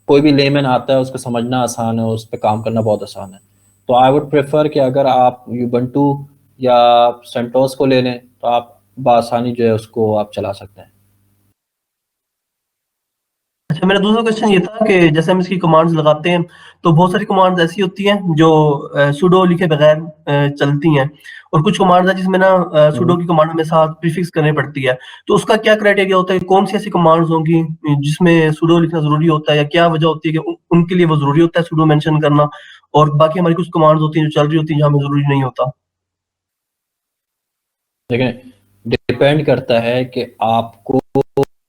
कोई भी लेमैन आता है उसको समझना आसान है, उस पर काम करना बहुत आसान है। तो आई वुड प्रेफर कि अगर आप यूबंटू या सेंटोस को ले लें तो आप बआसानी जो है उसको आप चला सकते हैं। अच्छा, मेरा दूसरा क्वेश्चन ये था कि जैसे हम इसकी कमांड्स लगाते हैं, तो बहुत सारी कमांड्स ऐसी होती हैं जो सुडो लिखे बगैर चलती हैं, और कुछ कमांड्स हैं जिसमें ना सुडो की कमांड में साथ प्रीफिक्स करनी पड़ती है। तो उसका क्या क्राइटेरिया होता है? कौन सी ऐसी कमांड्स होंगी जिसमें सुडो लिखना ज़रूरी होता है, या क्या वजह होती है कि उनके लिए वो ज़रूरी होता है सुडो मेंशन करना, और बाकी हमारी कुछ कमांड्स होती हैं जो चल रही होती हैं, जहाँ हमें ज़रूरी नहीं होता? देखें, डिपेंड करता है कि आपको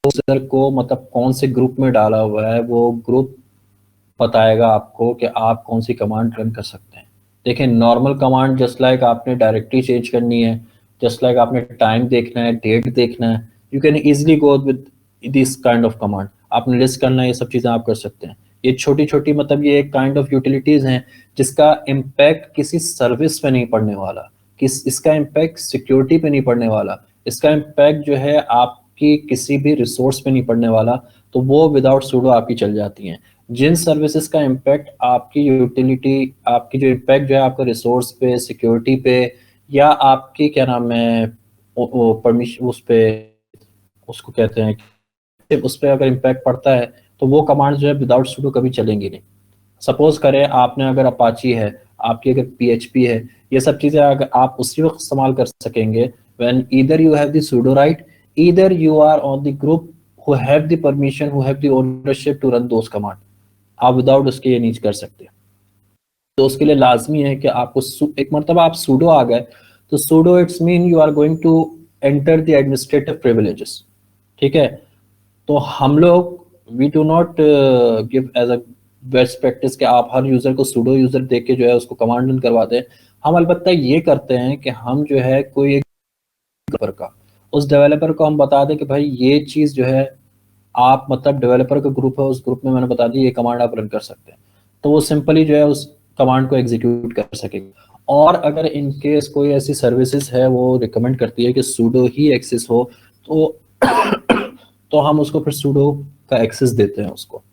यूजर को मतलब कौन से ग्रुप में डाला हुआ है, वो ग्रुप बताएगा आपको कि आप कौन सी कमांड रन कर सकते हैं। देखिए, नॉर्मल कमांड जस्ट लाइक आपने डायरेक्टरी चेंज करनी है, जस्ट लाइक आपने टाइम देखना है, डेट देखना है, you can easily go with this kind of command. आपने लिस्ट करना है, ये सब चीज़ें आप कर सकते हैं। ये छोटी छोटी मतलब ये एक काइंड ऑफ यूटिलिटीज़ हैं जिसका इम्पैक्ट किसी सर्विस पे नहीं पड़ने वाला, इसका इम्पैक्ट सिक्योरिटी पे नहीं पड़ने वाला, इसका इम्पैक्ट जो है आपकी किसी भी रिसोर्स पे नहीं पड़ने वाला। तो वो विदाउट सूडो आपकी चल जाती हैं। जिन सर्विसेज का इम्पैक्ट आपकी यूटिलिटी, आपकी जो इम्पैक्ट जो है आपका रिसोर्स पे, सिक्योरिटी पे, या आपकी क्या नाम है परमिशन उस पे, उसको कहते हैं कि उस पर अगर इम्पैक्ट पड़ता है, तो वो कमांड जो है विदाउट सूडो कभी चलेंगी नहीं। सपोज करें आपने अगर अपाची है, आपकी अगर पीएचपी है, ये सब चीज़ें अगर आप उसी वक्त इस्तेमाल कर सकेंगे when either you have the sudo right, either you are on the group who have the permission, who have the ownership to run those command. आप विदाउट उसके ये नहीं कर सकते। तो उसके लिए लाजमी है कि आपको एक मरतबा आप सूडो आ गए, तो sudo it's mean you are going to enter the administrative privileges. ठीक है, तो हम लोग we do not give as a best practice कि आप हर यूजर को सूडो यूजर देख के जो है उसको कमांड रन करवाते हैं। हम अलबत्ता ये करते हैं कि हम जो है कोई एक डेवलपर का, उस डेवलपर को हम बता दें कि भाई ये चीज़ जो है आप मतलब डेवलपर का ग्रुप है, उस ग्रुप में मैंने बता दी ये कमांड आप रन कर सकते हैं, तो वो सिंपली जो है उस कमांड को एग्जीक्यूट कर सकेगा। और अगर इन केस कोई ऐसी सर्विसेज है वो रिकमेंड करती है कि सूडो ही एक्सेस हो, तो तो हम उसको फिर सूडो का एक्सेस देते हैं उसको।